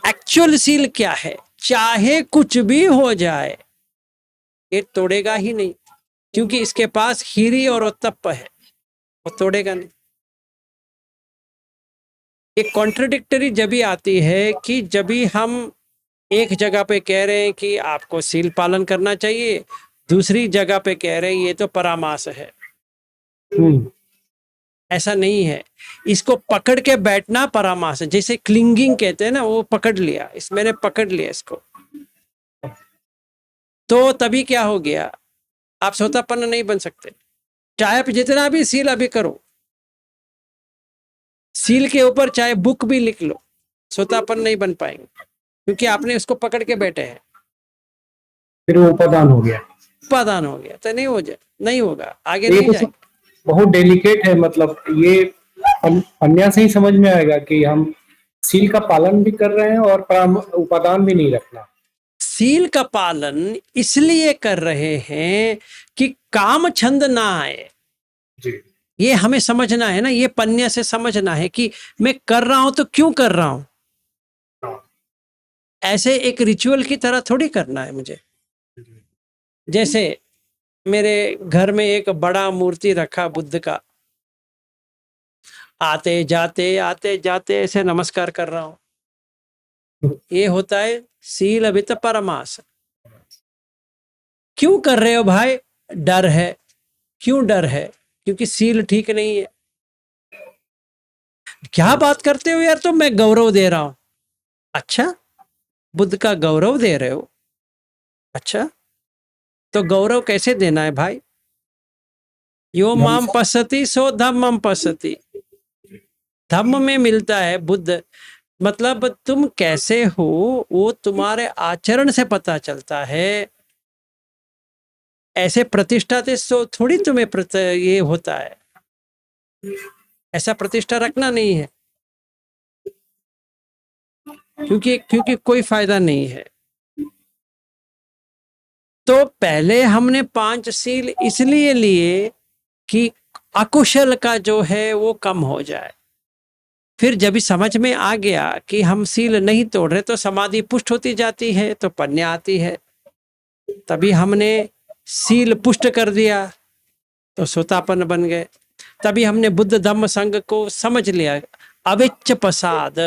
एक्चुअल सील क्या है? चाहे कुछ भी हो जाए ये तोड़ेगा ही नहीं, क्योंकि इसके पास हीरी और उत्तप्प है, वो तोड़ेगा नहीं। एक कॉन्ट्रडिक्टरी जब भी आती है कि जब भी हम एक जगह पे कह रहे हैं कि आपको सील पालन करना चाहिए, दूसरी जगह पे कह रहे हैं ये तो परामास है। ऐसा नहीं है। इसको पकड़ के बैठना परामास है, जैसे क्लिंगिंग कहते हैं ना, वो पकड़ लिया, इस मैंने पकड़ लिया इसको, तो तभी क्या हो गया, आप सोतापन्न नहीं बन सकते। चाहे आप जितना भी सील अभी करो, सील के ऊपर चाहे बुक भी लिख लो, सोतापन्न नहीं बन पाएंगे, क्योंकि आपने उसको पकड़ के बैठे हैं। फिर वो उपादान हो गया, उपादान हो गया तो नहीं हो जाए, नहीं होगा, आगे ये नहीं तो जाएंगे। बहुत डेलिकेट है, मतलब ये अन्य से ही समझ में आएगा कि हम सील का पालन भी कर रहे हैं और उपादान भी नहीं रखना। सील का पालन इसलिए कर रहे हैं कि काम छंद ना आए, जी ये हमें समझना है ना, ये पन्या से समझना है कि मैं कर रहा हूं तो क्यों कर रहा हूं, ऐसे एक रिचुअल की तरह थोड़ी करना है मुझे। जैसे मेरे घर में एक बड़ा मूर्ति रखा बुद्ध का, आते जाते ऐसे नमस्कार कर रहा हूं, ये होता है सील अभित परमास। क्यों कर रहे हो भाई? डर है। क्यों डर है? क्योंकि सील ठीक नहीं है। क्या बात करते हो यार, तो मैं गौरव दे रहा हूं। अच्छा, बुद्ध का गौरव दे रहे हो? अच्छा, तो गौरव कैसे देना है भाई? यो माम पश्यति सो धम्मम पश्यति, धम्म में मिलता है बुद्ध, मतलब तुम कैसे हो वो तुम्हारे आचरण से पता चलता है। ऐसे प्रतिष्ठा से थोड़ी तुम्हें ये होता है, ऐसा प्रतिष्ठा रखना नहीं है, क्योंकि कोई फायदा नहीं है। तो पहले हमने 5 सील इसलिए लिए कि अकुशल का जो है वो कम हो जाए। फिर जब भी समझ में आ गया कि हम सील नहीं तोड़ रहे, तो समाधि पुष्ट होती जाती है, तो पन्या आती है। तभी हमने सील पुष्ट कर दिया तो सोतापन्न बन गए। तभी हमने बुद्ध धम्म संघ को समझ लिया, अविच्छ प्रसाद।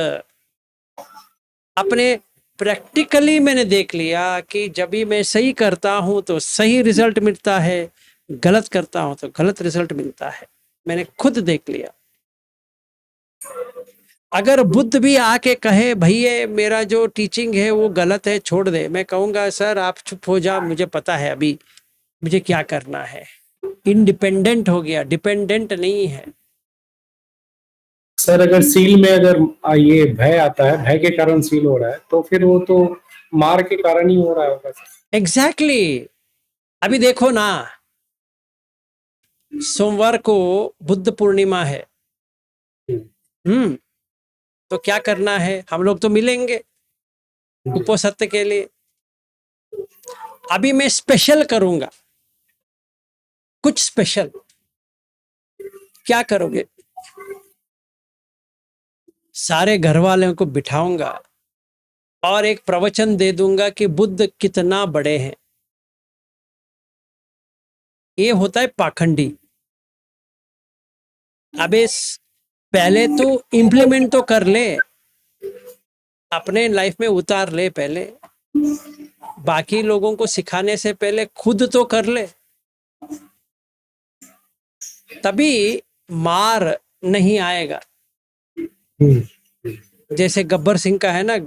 अपने प्रैक्टिकली मैंने देख लिया कि जब भी मैं सही करता हूं तो सही रिजल्ट मिलता है, गलत करता हूं तो गलत रिजल्ट मिलता है। मैंने खुद देख लिया। अगर बुद्ध भी आके कहे भैया मेरा जो टीचिंग है वो गलत है, छोड़ दे, मैं कहूंगा सर आप चुप हो जा, मुझे पता है अभी मुझे क्या करना है। इंडिपेंडेंट हो गया, डिपेंडेंट नहीं है। सर, अगर सील में अगर ये भय आता है, भय के कारण सील हो रहा है, तो फिर वो तो मार के कारण ही हो रहा होगा सर। एग्जैक्टली। अभी देखो ना, सोमवार को बुद्ध पूर्णिमा है। तो क्या करना है, हम लोग तो मिलेंगे उपोसत्य के लिए। अभी मैं स्पेशल करूंगा, कुछ स्पेशल। क्या करोगे? सारे घर वालों को बिठाऊंगा और एक प्रवचन दे दूंगा कि बुद्ध कितना बड़े हैं। ये होता है पाखंडी। अबे पहले तो इम्प्लीमेंट तो कर ले, अपने लाइफ में उतार ले पहले, बाकी लोगों को सिखाने से पहले खुद तो कर ले, तभी मार नहीं आएगा। जैसे गब्बर सिंह का है ना,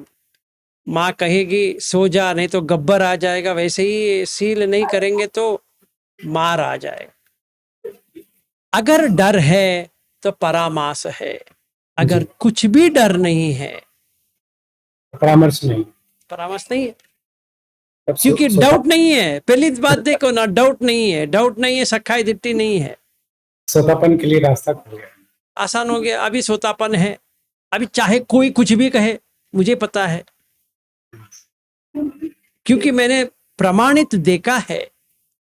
माँ कहेगी सो जा नहीं तो गब्बर आ जाएगा, वैसे ही सील नहीं करेंगे तो मार आ जाएगा। अगर डर है तो परामास है, अगर कुछ भी डर नहीं है परामर्श नहीं, परामर्श नहीं है, क्योंकि डाउट नहीं है। पहली बात देखो ना, डाउट नहीं है, डाउट नहीं है, सखाई दिट्टी नहीं है। सोतापन के लिए रास्ता खुल गया, आसान हो गया। अभी सोतापन है, अभी चाहे कोई कुछ भी कहे मुझे पता है, क्योंकि मैंने प्रमाणित देखा है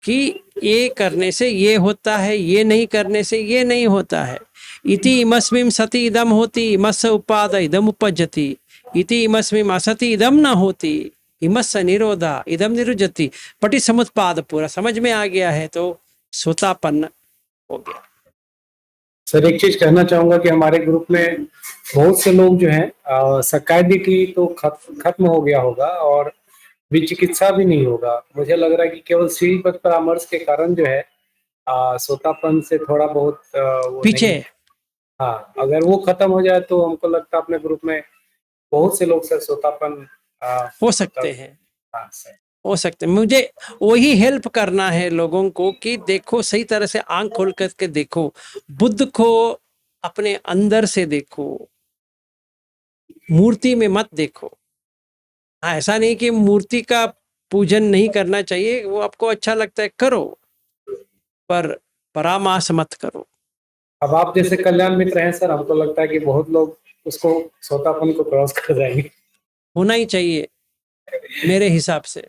कि ये करने से ये होता है, ये नहीं करने से ये नहीं होता है। इति इमस्मिं सति इदम होती, इमस् उपाद इदम उपजति, इति इमस्मिं असति इदम न होती, इमस् निरोधा इदम निरुजति। पटि समुत्पाद पूरा समझ में आ गया है तो सोतापन्न हो गया। सर एक चीज कहना चाहूंगा कि हमारे ग्रुप में बहुत से लोग जो हैं सकायदिटी तो खत्म हो गया होगा और विचिकित्सा भी नहीं होगा। मुझे लग रहा है कि केवल सीढ़ीपथ परामर्श के कारण जो है सोतापन से थोड़ा बहुत वो पीछे नहीं, हाँ, अगर वो खत्म हो जाए तो हमको लगता है अपने ग्रुप में बहुत से लोग से श्रोतापन हो सकते मतलब हैं, हाँ, सही। हो सकते हैं। मुझे वही हेल्प करना है लोगों को कि देखो, सही तरह से आंख खोल करके देखो, बुद्ध को अपने अंदर से देखो, मूर्ति में मत देखो। हाँ, ऐसा नहीं कि मूर्ति का पूजन नहीं करना चाहिए, वो आपको अच्छा लगता है करो, पर परामास मत करो। अब आप जैसे कल्याण मित्र हैं सर, हमको लगता है कि बहुत लोग उसको श्रोतापन को क्रॉस कर जाएंगे। होना ही चाहिए मेरे हिसाब से।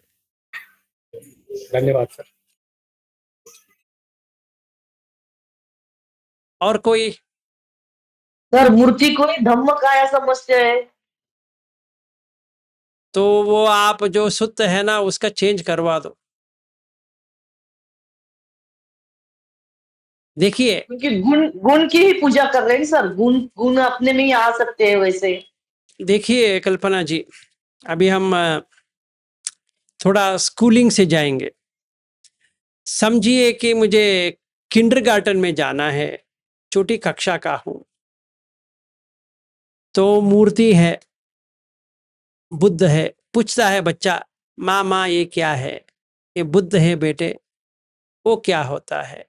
धन्यवाद सर। और कोई? सर मूर्ति को ही धम्म काया समझते हैं। तो वो आप जो सुत है ना, उसका चेंज करवा दो। देखिए, क्योंकि गुण गुण की ही पूजा कर रहे हैं सर, गुण गुण अपने में ही आ सकते हैं वैसे। देखिए कल्पना जी, अभी हम थोड़ा स्कूलिंग से जाएंगे। समझिए कि मुझे किंडरगार्टन में जाना है, छोटी कक्षा का हूं, तो मूर्ति है, बुद्ध है। पूछता है बच्चा, माँ माँ ये क्या है? ये बुद्ध है बेटे। वो क्या होता है?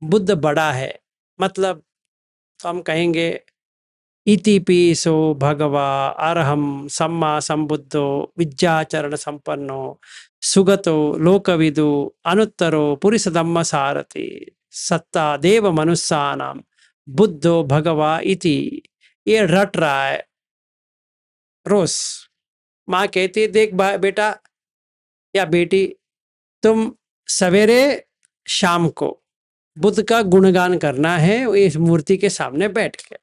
बुद्ध बड़ा है, मतलब तो हम कहेंगे इति पीसो भगवा अरहम सम्मा संबुद्धो विद्याचरण संपन्नो सुगतो लोकविदु अनुत्तरो पुरुष धम्म सारथि सत्ता देव मनुष्यानाम बुद्धो भगवा इति। ये रट रहा है रोज। माँ कहती, देख बेटा या बेटी, तुम सवेरे शाम को बुद्ध का गुणगान करना है इस मूर्ति के सामने बैठ के।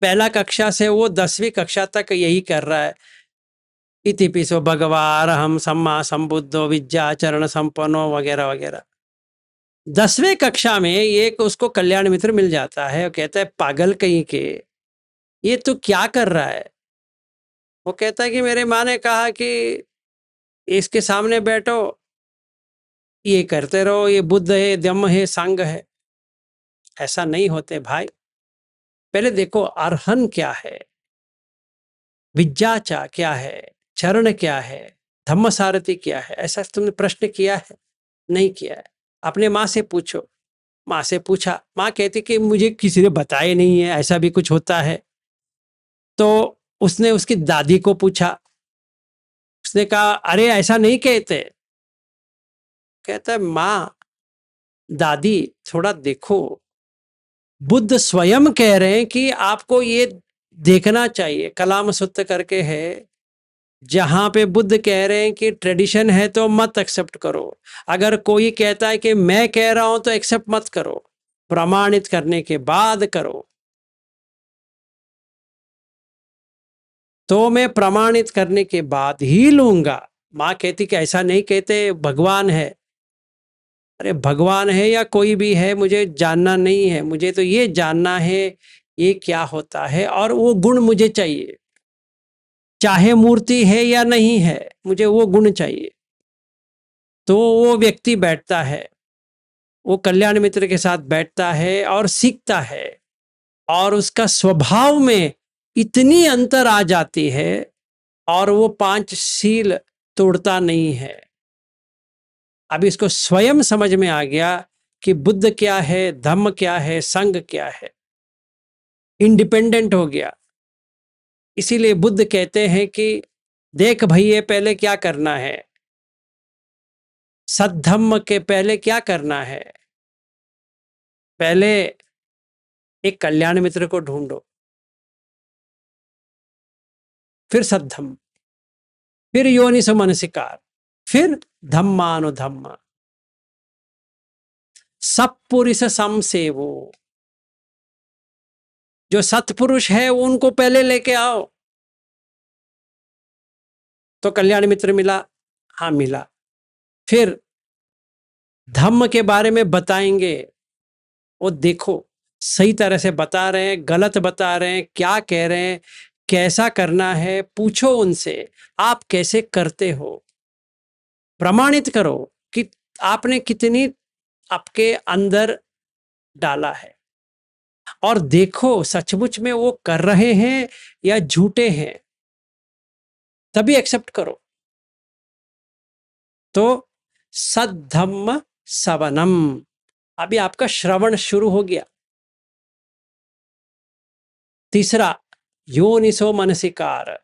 पहला कक्षा से वो 10वीं कक्षा तक यही कर रहा है, इति पिसो भगवा अरहम सम्मा संबुद्धो विद्याचरण संपन्नो वगैरह वगैरह। 10वीं कक्षा में एक उसको कल्याण मित्र मिल जाता है, वो कहता है पागल कहीं के, ये तू क्या कर रहा है? वो कहता है कि मेरे माँ ने कहा कि इसके सामने बैठो, ये करते रहो, ये बुद्ध है, धम्म है, संघ है। ऐसा नहीं होते भाई। पहले देखो अरहन क्या है, विद्याचा क्या है, चरण क्या है, धम्म सारथी क्या है। ऐसा तुमने प्रश्न किया है? नहीं किया है। अपने माँ से पूछो। माँ से पूछा, माँ कहती कि मुझे किसी ने बताया नहीं है ऐसा भी कुछ होता है। तो उसने उसकी दादी को पूछा, उसने कहा अरे ऐसा नहीं कहते। कहता है माँ दादी थोड़ा देखो, बुद्ध स्वयं कह रहे हैं कि आपको ये देखना चाहिए। कलाम सुत्त करके है, जहां पे बुद्ध कह रहे हैं कि ट्रेडिशन है तो मत एक्सेप्ट करो, अगर कोई कहता है कि मैं कह रहा हूं तो एक्सेप्ट मत करो, प्रमाणित करने के बाद करो। तो मैं प्रमाणित करने के बाद ही लूंगा। माँ कहती कि ऐसा नहीं कहते, भगवान है। अरे भगवान है या कोई भी है, मुझे जानना नहीं है, मुझे तो ये जानना है ये क्या होता है, और वो गुण मुझे चाहिए, चाहे मूर्ति है या नहीं है, मुझे वो गुण चाहिए। तो वो व्यक्ति बैठता है, वो कल्याण मित्र के साथ बैठता है और सीखता है, और उसका स्वभाव में इतनी अंतर आ जाती है, और वो 5 शील तोड़ता नहीं है। अब इसको स्वयं समझ में आ गया कि बुद्ध क्या है, धम्म क्या है, संघ क्या है, इंडिपेंडेंट हो गया। इसीलिए बुद्ध कहते हैं कि देख भैया, पहले क्या करना है, सद्धम्म के पहले क्या करना है, पहले एक कल्याण मित्र को ढूंढो, फिर सद्धम्म, फिर योनिसो मनसिकार, फिर धम्मानुधम्म, सत्पुरुष समसेवो। जो सत्पुरुष है उनको पहले लेके आओ। तो कल्याण मित्र मिला, हाँ मिला। फिर धम्म के बारे में बताएंगे, वो देखो सही तरह से बता रहे हैं, गलत बता रहे हैं, क्या कह रहे हैं, कैसा करना है, पूछो उनसे आप कैसे करते हो, प्रमाणित करो कि आपने कितनी आपके अंदर डाला है और देखो सचमुच में वो कर रहे हैं या झूठे हैं, तभी एक्सेप्ट करो। तो सद्धम्म सवनम, अभी आपका श्रवण शुरू हो गया। तीसरा, योनिसो मनसिकार,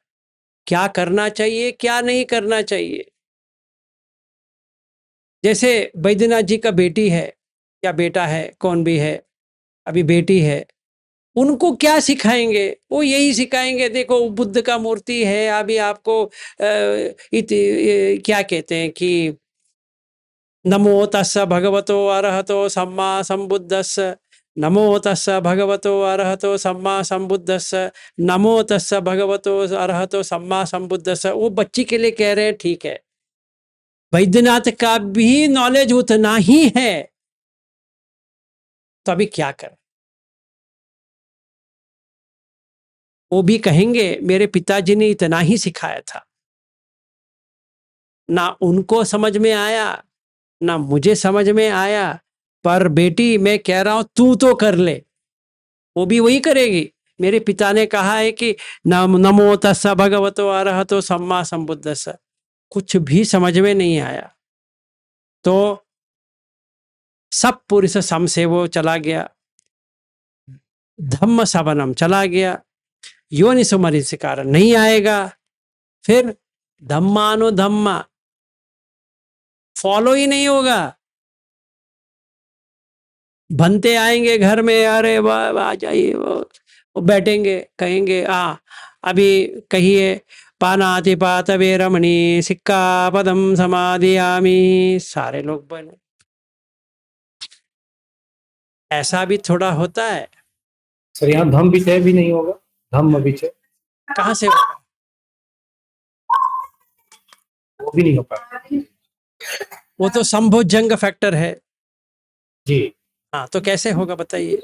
क्या करना चाहिए क्या नहीं करना चाहिए। जैसे बैद्यनाथ जी का बेटी है या बेटा है, कौन भी है, अभी बेटी है, उनको क्या सिखाएंगे? वो यही सिखाएंगे, देखो बुद्ध का मूर्ति है, अभी आपको क्या कहते हैं कि नमो तस्स भगवतो अरहतो सम्मा संबुद्धस्स, नमो तस्स भगवतो अरहतो सम्मा संबुद्धस्स, नमो तस्स भगवतो अरहतो सम्मा संबुद्धस्स। वो बच्ची के लिए कह रहे हैं, ठीक है, वैद्यनाथ का भी नॉलेज उतना ही है, तो अभी क्या करें? वो भी कहेंगे मेरे पिताजी ने इतना ही सिखाया था, ना उनको समझ में आया ना मुझे समझ में आया, पर बेटी मैं कह रहा हूं तू तो कर ले। वो भी वही करेगी, मेरे पिता ने कहा है कि नमो तस्स भगवतो अरहतो सम्मा संबुद्धस्स। कुछ भी समझ में नहीं आया तो सब पुरुष सम से वो चला गया, धम्म सवनम चला गया, योनिसो मनसिकार नहीं आएगा, फिर धम्मानुधम्मा फॉलो ही नहीं होगा। बनते आएंगे घर में, अरे वाह आ जाइए, वो बैठेंगे, कहेंगे अभी कहिए पानातिपात वेरमणि सिक्कापदम समादियामि, सारे लोग बने। ऐसा भी थोड़ा होता है। सर यहाँ धम्म विचय भी नहीं होगा, धम्म विचय कहाँ से होगा? वो भी नहीं हो पाएगा वो तो संभोजंग फैक्टर है। जी। हाँ, तो कैसे होगा बताइए?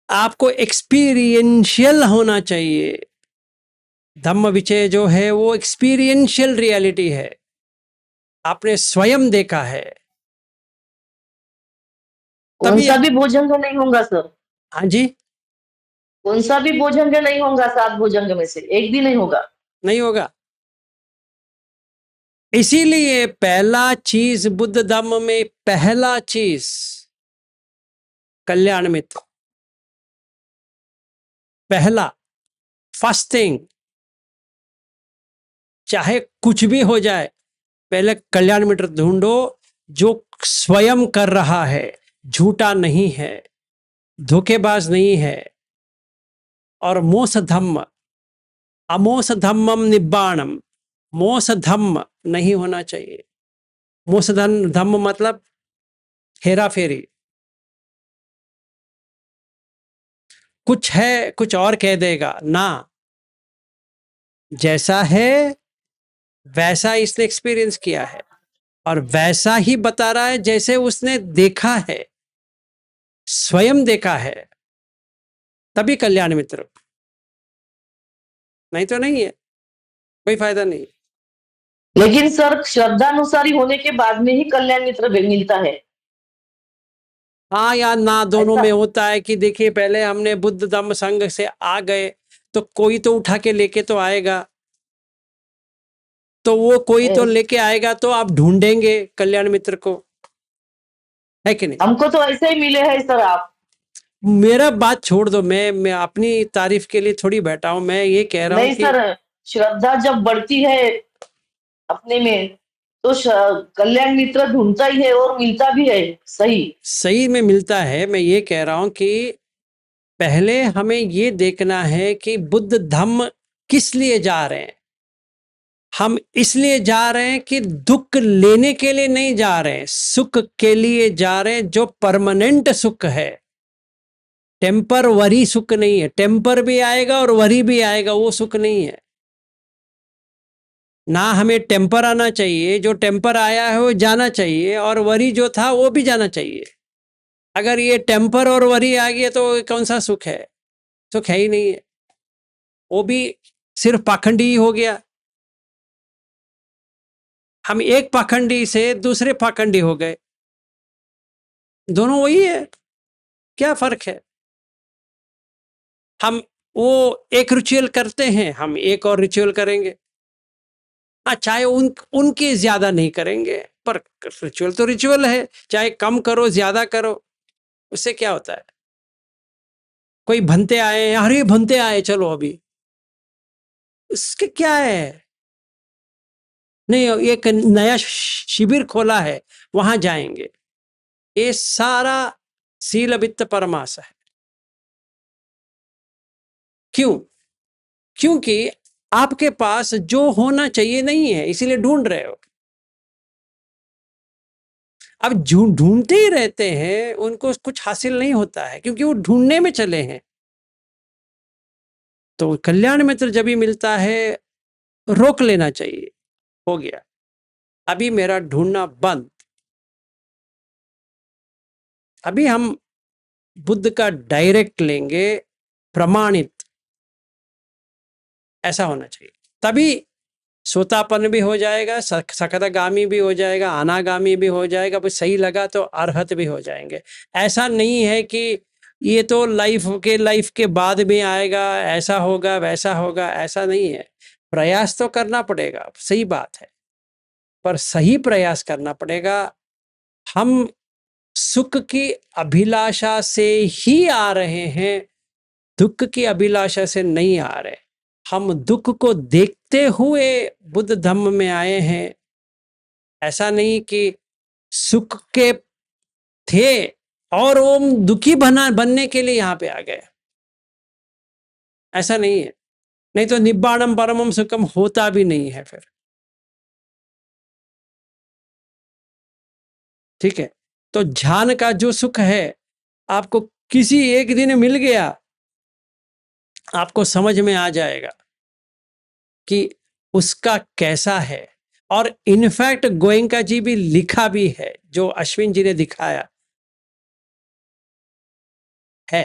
आपको एक्सपीरियंशियल होना चाहिए। धम्म विचय जो है वो एक्सपीरियंशियल रियलिटी है, आपने स्वयं देखा है, कौन तभी। सा भी भोजंग नहीं होगा सर, हाँ जी, कौन सा भी भोजंग नहीं होगा, 7 भोजंग में से एक भी नहीं होगा। नहीं होगा। इसीलिए पहला चीज बुद्ध धम्म में, पहला चीज कल्याण मित्र, पहला फर्स्ट थिंग, चाहे कुछ भी हो जाए, पहले कल्याण मित्र ढूंढो जो स्वयं कर रहा है, झूठा नहीं है, धोखेबाज नहीं है। और मोस धम्म, अमोस धम्मम निब्बाणम, मोस धम्म नहीं होना चाहिए। मोस धम्म मतलब हेरा फेरी, कुछ है कुछ और कह देगा ना, जैसा है वैसा इसने एक्सपीरियंस किया है और वैसा ही बता रहा है जैसे उसने देखा है, स्वयं देखा है, तभी कल्याण मित्र, नहीं तो नहीं है, कोई फायदा नहीं। लेकिन सर श्रद्धानुसारी होने के बाद में ही कल्याण मित्र मिलता है। हाँ या ना, दोनों ऐसा? में होता है कि देखिए पहले हमने बुद्ध धम्म संघ से आ गए तो कोई तो उठा के लेके तो आएगा, तो वो कोई तो लेके आएगा तो आप ढूंढेंगे कल्याण मित्र को, है कि नहीं? हमको तो ऐसे ही मिले हैं सर आप। मेरा बात छोड़ दो, मैं अपनी तारीफ के लिए थोड़ी बैठा हूं, मैं ये कह रहा हूँ नहीं कि सर, श्रद्धा जब बढ़ती है अपने में तो कल्याण मित्र ढूंढता ही है और मिलता भी है। सही में मिलता है। मैं ये कह रहा हूं कि पहले हमें ये देखना है कि बुद्ध धम्म किस लिए जा रहे हैं। हम इसलिए जा रहे हैं कि दुख लेने के लिए नहीं जा रहे हैं, सुख के लिए जा रहे हैं, जो परमानेंट सुख है, टेम्परवरी सुख नहीं है। टेम्पर भी आएगा और वरी भी आएगा, वो सुख नहीं है ना। हमें टेम्पर आना चाहिए, जो टेम्पर आया है वो जाना चाहिए, और वरी जो था वो भी जाना चाहिए। अगर ये टेम्पर और वरी आ गया तो कौन सा सुख है? सुख है ही नहीं है, वो भी सिर्फ पाखंडी ही हो गया। हम एक पाखंडी से दूसरे पाखंडी हो गए, दोनों वही है। क्या फर्क है? हम वो एक रिचुअल करते हैं, हम एक और रिचुअल करेंगे। हाँ, चाहे उनके ज्यादा नहीं करेंगे, पर रिचुअल तो रिचुअल है, चाहे कम करो ज्यादा करो, उससे क्या होता है? कोई भंते आए, अरे भंते आए चलो अभी, उसके क्या है? नहीं, एक नया शिविर खोला है, वहां जाएंगे। ये सारा शील वित्त परमास है। क्यों? क्योंकि आपके पास जो होना चाहिए नहीं है, इसीलिए ढूंढ रहे हो। अब ढूंढते ही रहते हैं, उनको कुछ हासिल नहीं होता है, क्योंकि वो ढूंढने में चले हैं। तो कल्याण मित्र जब भी मिलता है, रोक लेना चाहिए, हो गया, अभी मेरा ढूंढना बंद। अभी हम बुद्ध का डायरेक्ट लेंगे, प्रमाणित, ऐसा होना चाहिए। तभी सोतापन भी हो जाएगा, सकदागामी भी हो जाएगा, अनागामी भी हो जाएगा, फिर सही लगा तो अरहत भी हो जाएंगे। ऐसा नहीं है कि ये तो लाइफ के बाद में आएगा, ऐसा होगा वैसा होगा, ऐसा नहीं है। प्रयास तो करना पड़ेगा, सही बात है, पर सही प्रयास करना पड़ेगा। हम सुख की अभिलाषा से ही आ रहे हैं, दुख की अभिलाषा से नहीं आ रहे। हम दुख को देखते हुए बुद्ध धम्म में आए हैं, ऐसा नहीं कि सुख के थे और वो दुखी बनने के लिए यहाँ पे आ गए, ऐसा नहीं है। नहीं तो निब्बाणम परमम सुखम होता भी नहीं है फिर। ठीक है, तो ध्यान का जो सुख है, आपको किसी एक दिन मिल गया, आपको समझ में आ जाएगा कि उसका कैसा है। और इनफैक्ट गोयंका जी भी लिखा भी है, जो अश्विन जी ने दिखाया है,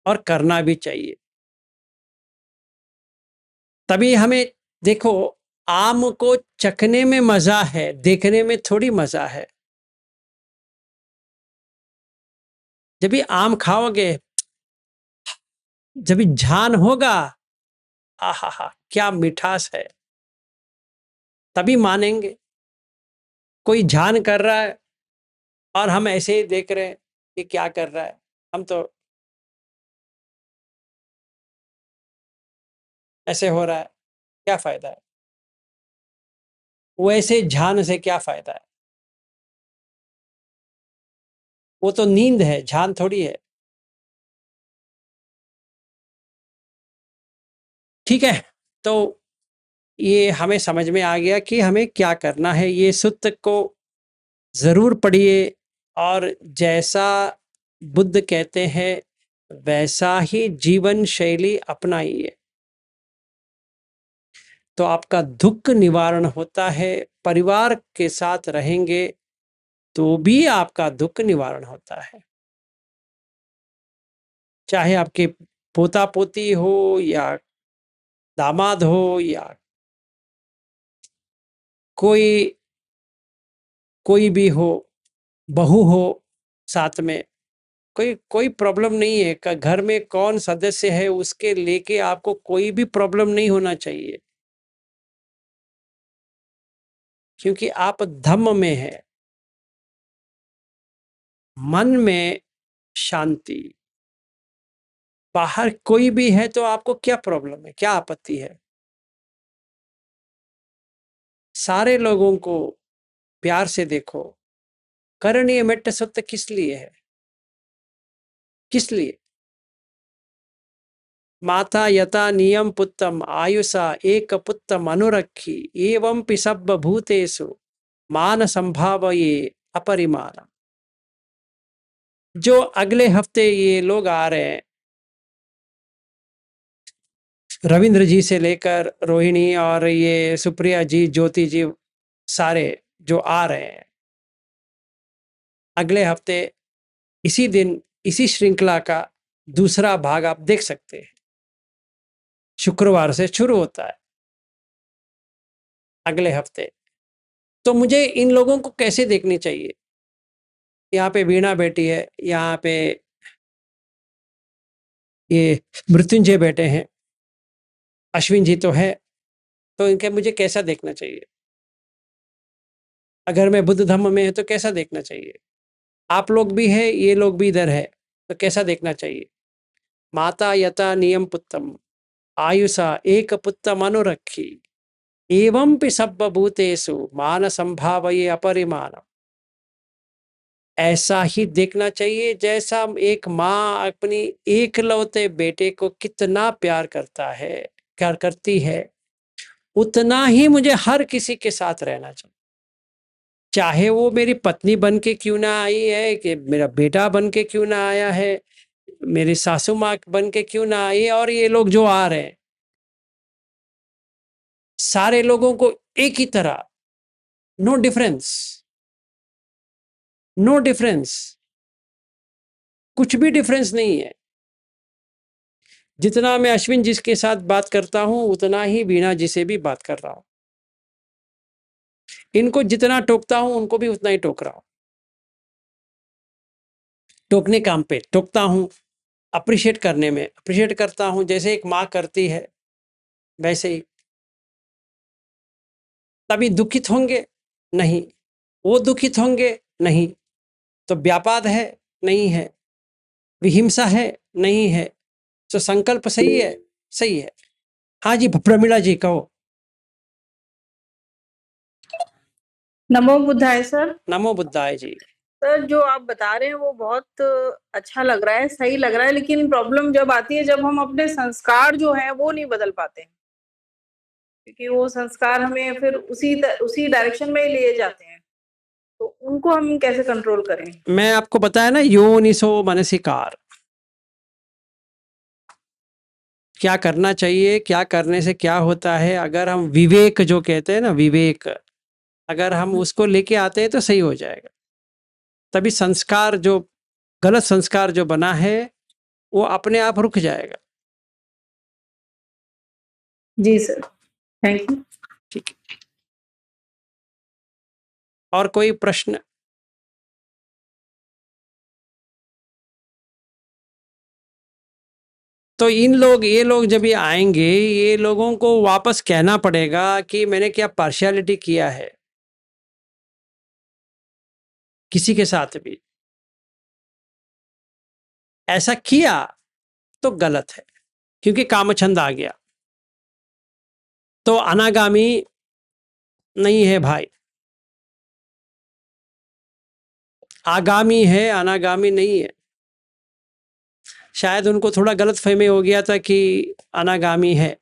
और करना भी चाहिए। तभी हमें, देखो, आम को चखने में मजा है, देखने में थोड़ी मजा है। जब भी आम खाओगे, जब भी ध्यान होगा, आहा क्या मिठास है, तभी मानेंगे। कोई ध्यान कर रहा है और हम ऐसे ही देख रहे हैं कि क्या कर रहा है, हम तो ऐसे हो रहा है, क्या फायदा है? वैसे ध्यान से क्या फायदा है? वो तो नींद है, ध्यान थोड़ी है। ठीक है, तो ये हमें समझ में आ गया कि हमें क्या करना है। ये सूत्र को जरूर पढ़िए, और जैसा बुद्ध कहते हैं वैसा ही जीवन शैली अपनाइए, तो आपका दुख निवारण होता है। परिवार के साथ रहेंगे तो भी आपका दुख निवारण होता है, चाहे आपके पोता पोती हो या दामाद हो या कोई कोई भी हो, बहू हो, साथ में कोई कोई प्रॉब्लम नहीं है। घर में कौन सदस्य है उसके लेके आपको कोई भी प्रॉब्लम नहीं होना चाहिए, क्योंकि आप धम्म में है, मन में शांति। बाहर कोई भी है तो आपको क्या प्रॉब्लम है, क्या आपत्ति है? सारे लोगों को प्यार से देखो। करणीय मेट्ट सत्य किस लिए है? किस लिए? माता यथा नियम पुत्रम आयुषा एक पुत्रम अनुरक्षी एवं पिसब्ब भूतेषु मान संभावये अपरिमाण। जो अगले हफ्ते ये लोग आ रहे हैं, रविंद्र जी से लेकर रोहिणी और ये सुप्रिया जी, ज्योति जी, सारे जो आ रहे हैं अगले हफ्ते, इसी दिन इसी श्रृंखला का दूसरा भाग आप देख सकते हैं। शुक्रवार से शुरू होता है अगले हफ्ते। तो मुझे इन लोगों को कैसे देखनी चाहिए? यहाँ पे वीणा बेटी है, यहाँ पे ये मृत्युंजय बेटे हैं, अश्विन जी तो है, तो इनके मुझे कैसा देखना चाहिए? अगर मैं बुद्ध धम्म में है तो कैसा देखना चाहिए? आप लोग भी है, ये लोग भी इधर है, तो कैसा देखना चाहिए? माता यथा नियम पुत्रम आयुषा एक पुत्र मनोरक्षी एवं पि सर्वभूतेषु मान संभावये अपरिमाणम। ऐसा ही देखना चाहिए जैसा एक माँ अपनी एकलौते बेटे को कितना प्यार करती है, उतना ही मुझे हर किसी के साथ रहना चाहिए, चाहे वो मेरी पत्नी बन के क्यों ना आई है, कि मेरा बेटा बन के क्यों ना आया है, मेरी सासू माँ बन के क्यों ना आई है, और ये लोग जो आ रहे हैं सारे लोगों को एक ही तरह, नो डिफरेंस, नो डिफरेंस, कुछ भी डिफरेंस नहीं है। जितना मैं अश्विन जी के साथ बात करता हूं उतना ही वीणा जी से भी बात कर रहा हूं। इनको जितना टोकता हूं उनको भी उतना ही टोक रहा हूं, टोकने काम पे टोकता हूं, अप्रिशिएट करने में अप्रिशिएट करता हूं, जैसे एक माँ करती है वैसे ही। तभी दुखित होंगे? नहीं। वो दुखित होंगे? नहीं। तो व्यापाद है? नहीं है। विहिंसा है? नहीं है। तो संकल्प सही है? सही है। हाँ जी प्रमीला जी कहो। नमो बुद्धाय सर। नमो बुद्धाय जी। सर जो आप बता रहे हैं वो बहुत अच्छा लग रहा है, सही लग रहा है, लेकिन प्रॉब्लम जब आती है जब हम अपने संस्कार जो हैं वो नहीं बदल पाते हैं, क्योंकि वो संस्कार हमें फिर उसी डायरेक्शन में ही लिए जाते हैं, तो उनको हम कैसे कंट्रोल करें? मैं आपको बताया ना, योनिसो मनसिकार, क्या करना चाहिए, क्या करने से क्या होता है। अगर हम विवेक जो कहते हैं ना, विवेक अगर हम उसको लेके आते हैं तो सही हो जाएगा। तभी संस्कार जो गलत संस्कार जो बना है वो अपने आप रुक जाएगा। जी सर, थैंक यू। ठीक है, और कोई प्रश्न? तो ये लोग जब ये आएंगे, ये लोगों को वापस कहना पड़ेगा कि मैंने क्या पार्शियलिटी किया है किसी के साथ भी। ऐसा किया तो गलत है, क्योंकि कामछंद आ गया तो अनागामी नहीं है भाई, आगामी है, अनागामी नहीं है। शायद उनको थोड़ा गलत फहमी हो गया था कि अनागामी है।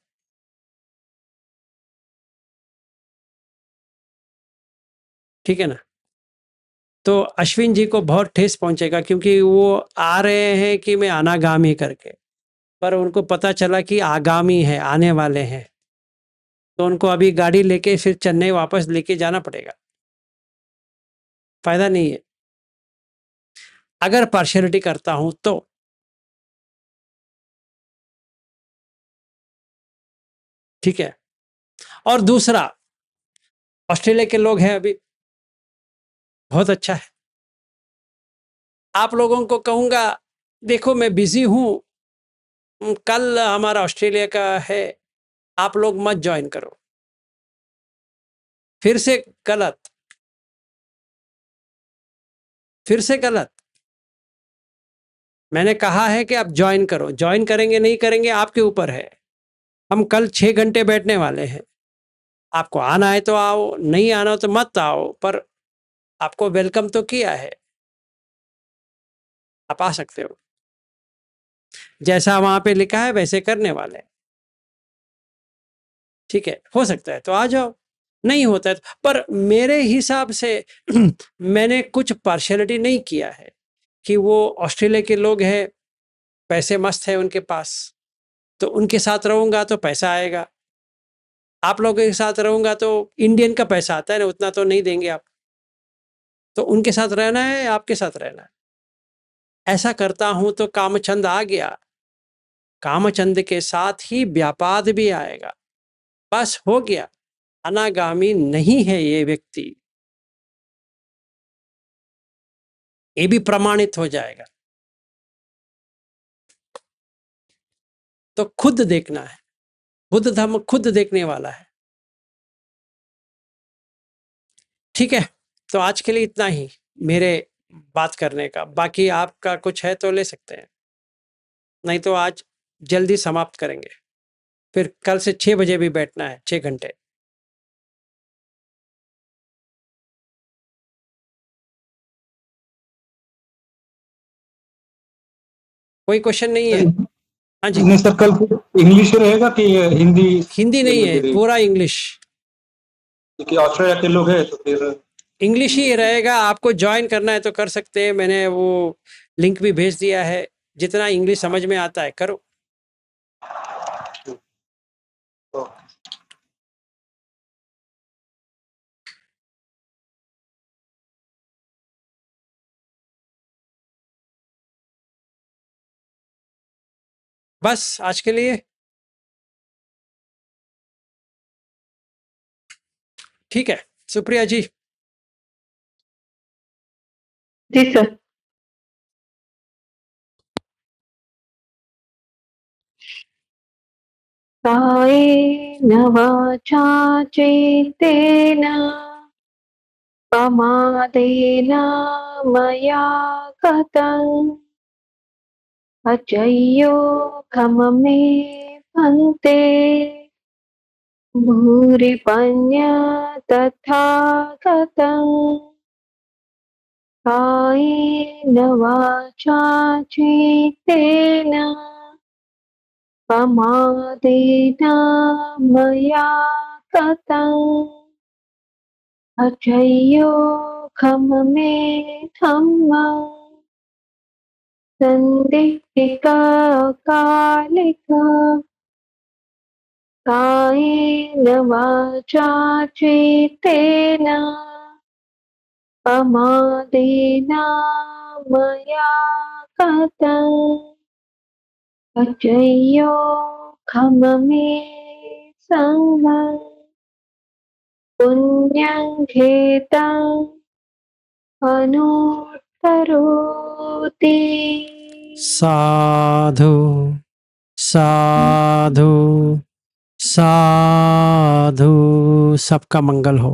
ठीक है ना? तो अश्विन जी को बहुत ठेस पहुंचेगा, क्योंकि वो आ रहे हैं कि मैं अनागामी करके, पर उनको पता चला कि आगामी है, आने वाले हैं, तो उनको अभी गाड़ी लेके फिर चेन्नई वापस लेके जाना पड़ेगा, फायदा नहीं है अगर पार्शियलिटी करता हूं तो। ठीक है। और दूसरा, ऑस्ट्रेलिया के लोग हैं अभी, बहुत अच्छा है। आप लोगों को कहूंगा, देखो मैं बिजी हूं, कल हमारा ऑस्ट्रेलिया का है, आप लोग मत ज्वाइन करो। फिर से गलत, फिर से गलत। मैंने कहा है कि आप ज्वाइन करो, ज्वाइन करेंगे नहीं करेंगे आपके ऊपर है। हम कल 6 घंटे बैठने वाले हैं, आपको आना है तो आओ, नहीं आना हो तो मत आओ, पर आपको वेलकम तो किया है, आप आ सकते हो। जैसा वहां पे लिखा है वैसे करने वाले हैं। ठीक है, हो सकता है तो आ जाओ, नहीं होता है तो, पर मेरे हिसाब से मैंने कुछ पार्शियलिटी नहीं किया है कि वो ऑस्ट्रेलिया के लोग हैं, पैसे मस्त है उनके पास, तो उनके साथ रहूंगा तो पैसा आएगा। आप लोगों के साथ रहूंगा तो इंडियन का पैसा आता है ना, उतना तो नहीं देंगे आप, तो उनके साथ रहना है, आपके साथ रहना है। ऐसा करता हूं तो कामचंद आ गया, कामचंद के साथ ही व्यापाद भी आएगा, बस हो गया। अनागामी नहीं है ये व्यक्ति। ये भी प्रमाणित हो जाएगा। तो खुद देखना है, बुद्ध धर्म खुद देखने वाला है। ठीक है, तो आज के लिए इतना ही मेरे बात करने का। बाकी आपका कुछ है तो ले सकते हैं, नहीं तो आज जल्दी समाप्त करेंगे। फिर कल से 6 बजे भी बैठना है, 6 घंटे। कोई क्वेश्चन नहीं है? हाँ जी। नहीं सर, कल इंग्लिश ही रहेगा कि हिंदी? हिंदी नहीं है, पूरा इंग्लिश। क्योंकि ऑस्ट्रेलिया के लोग हैं तो फिर इंग्लिश ही रहेगा। आपको ज्वाइन करना है तो कर सकते हैं, मैंने वो लिंक भी भेज दिया है। जितना इंग्लिश समझ में आता है करो। बस आज के लिए ठीक है। सुप्रिया जी। जी सर। कायेन वाचा चेतेन प्रमादेन मया गतम् अचय्यो खममे भन्ते भूरिपन्य तथा गतम् कायेन वाचा चेतेन प्रमादेन मया गतम् अचय्यो खममे धम्मम् संदिग्धिका कालिका कायेन वाचा चेतेन प्रमादेन मया गतम् अचय्यो खममे संगम् पुण्यं खेतम् अनुत्तरोति। साधु साधु साधु। सबका मंगल हो।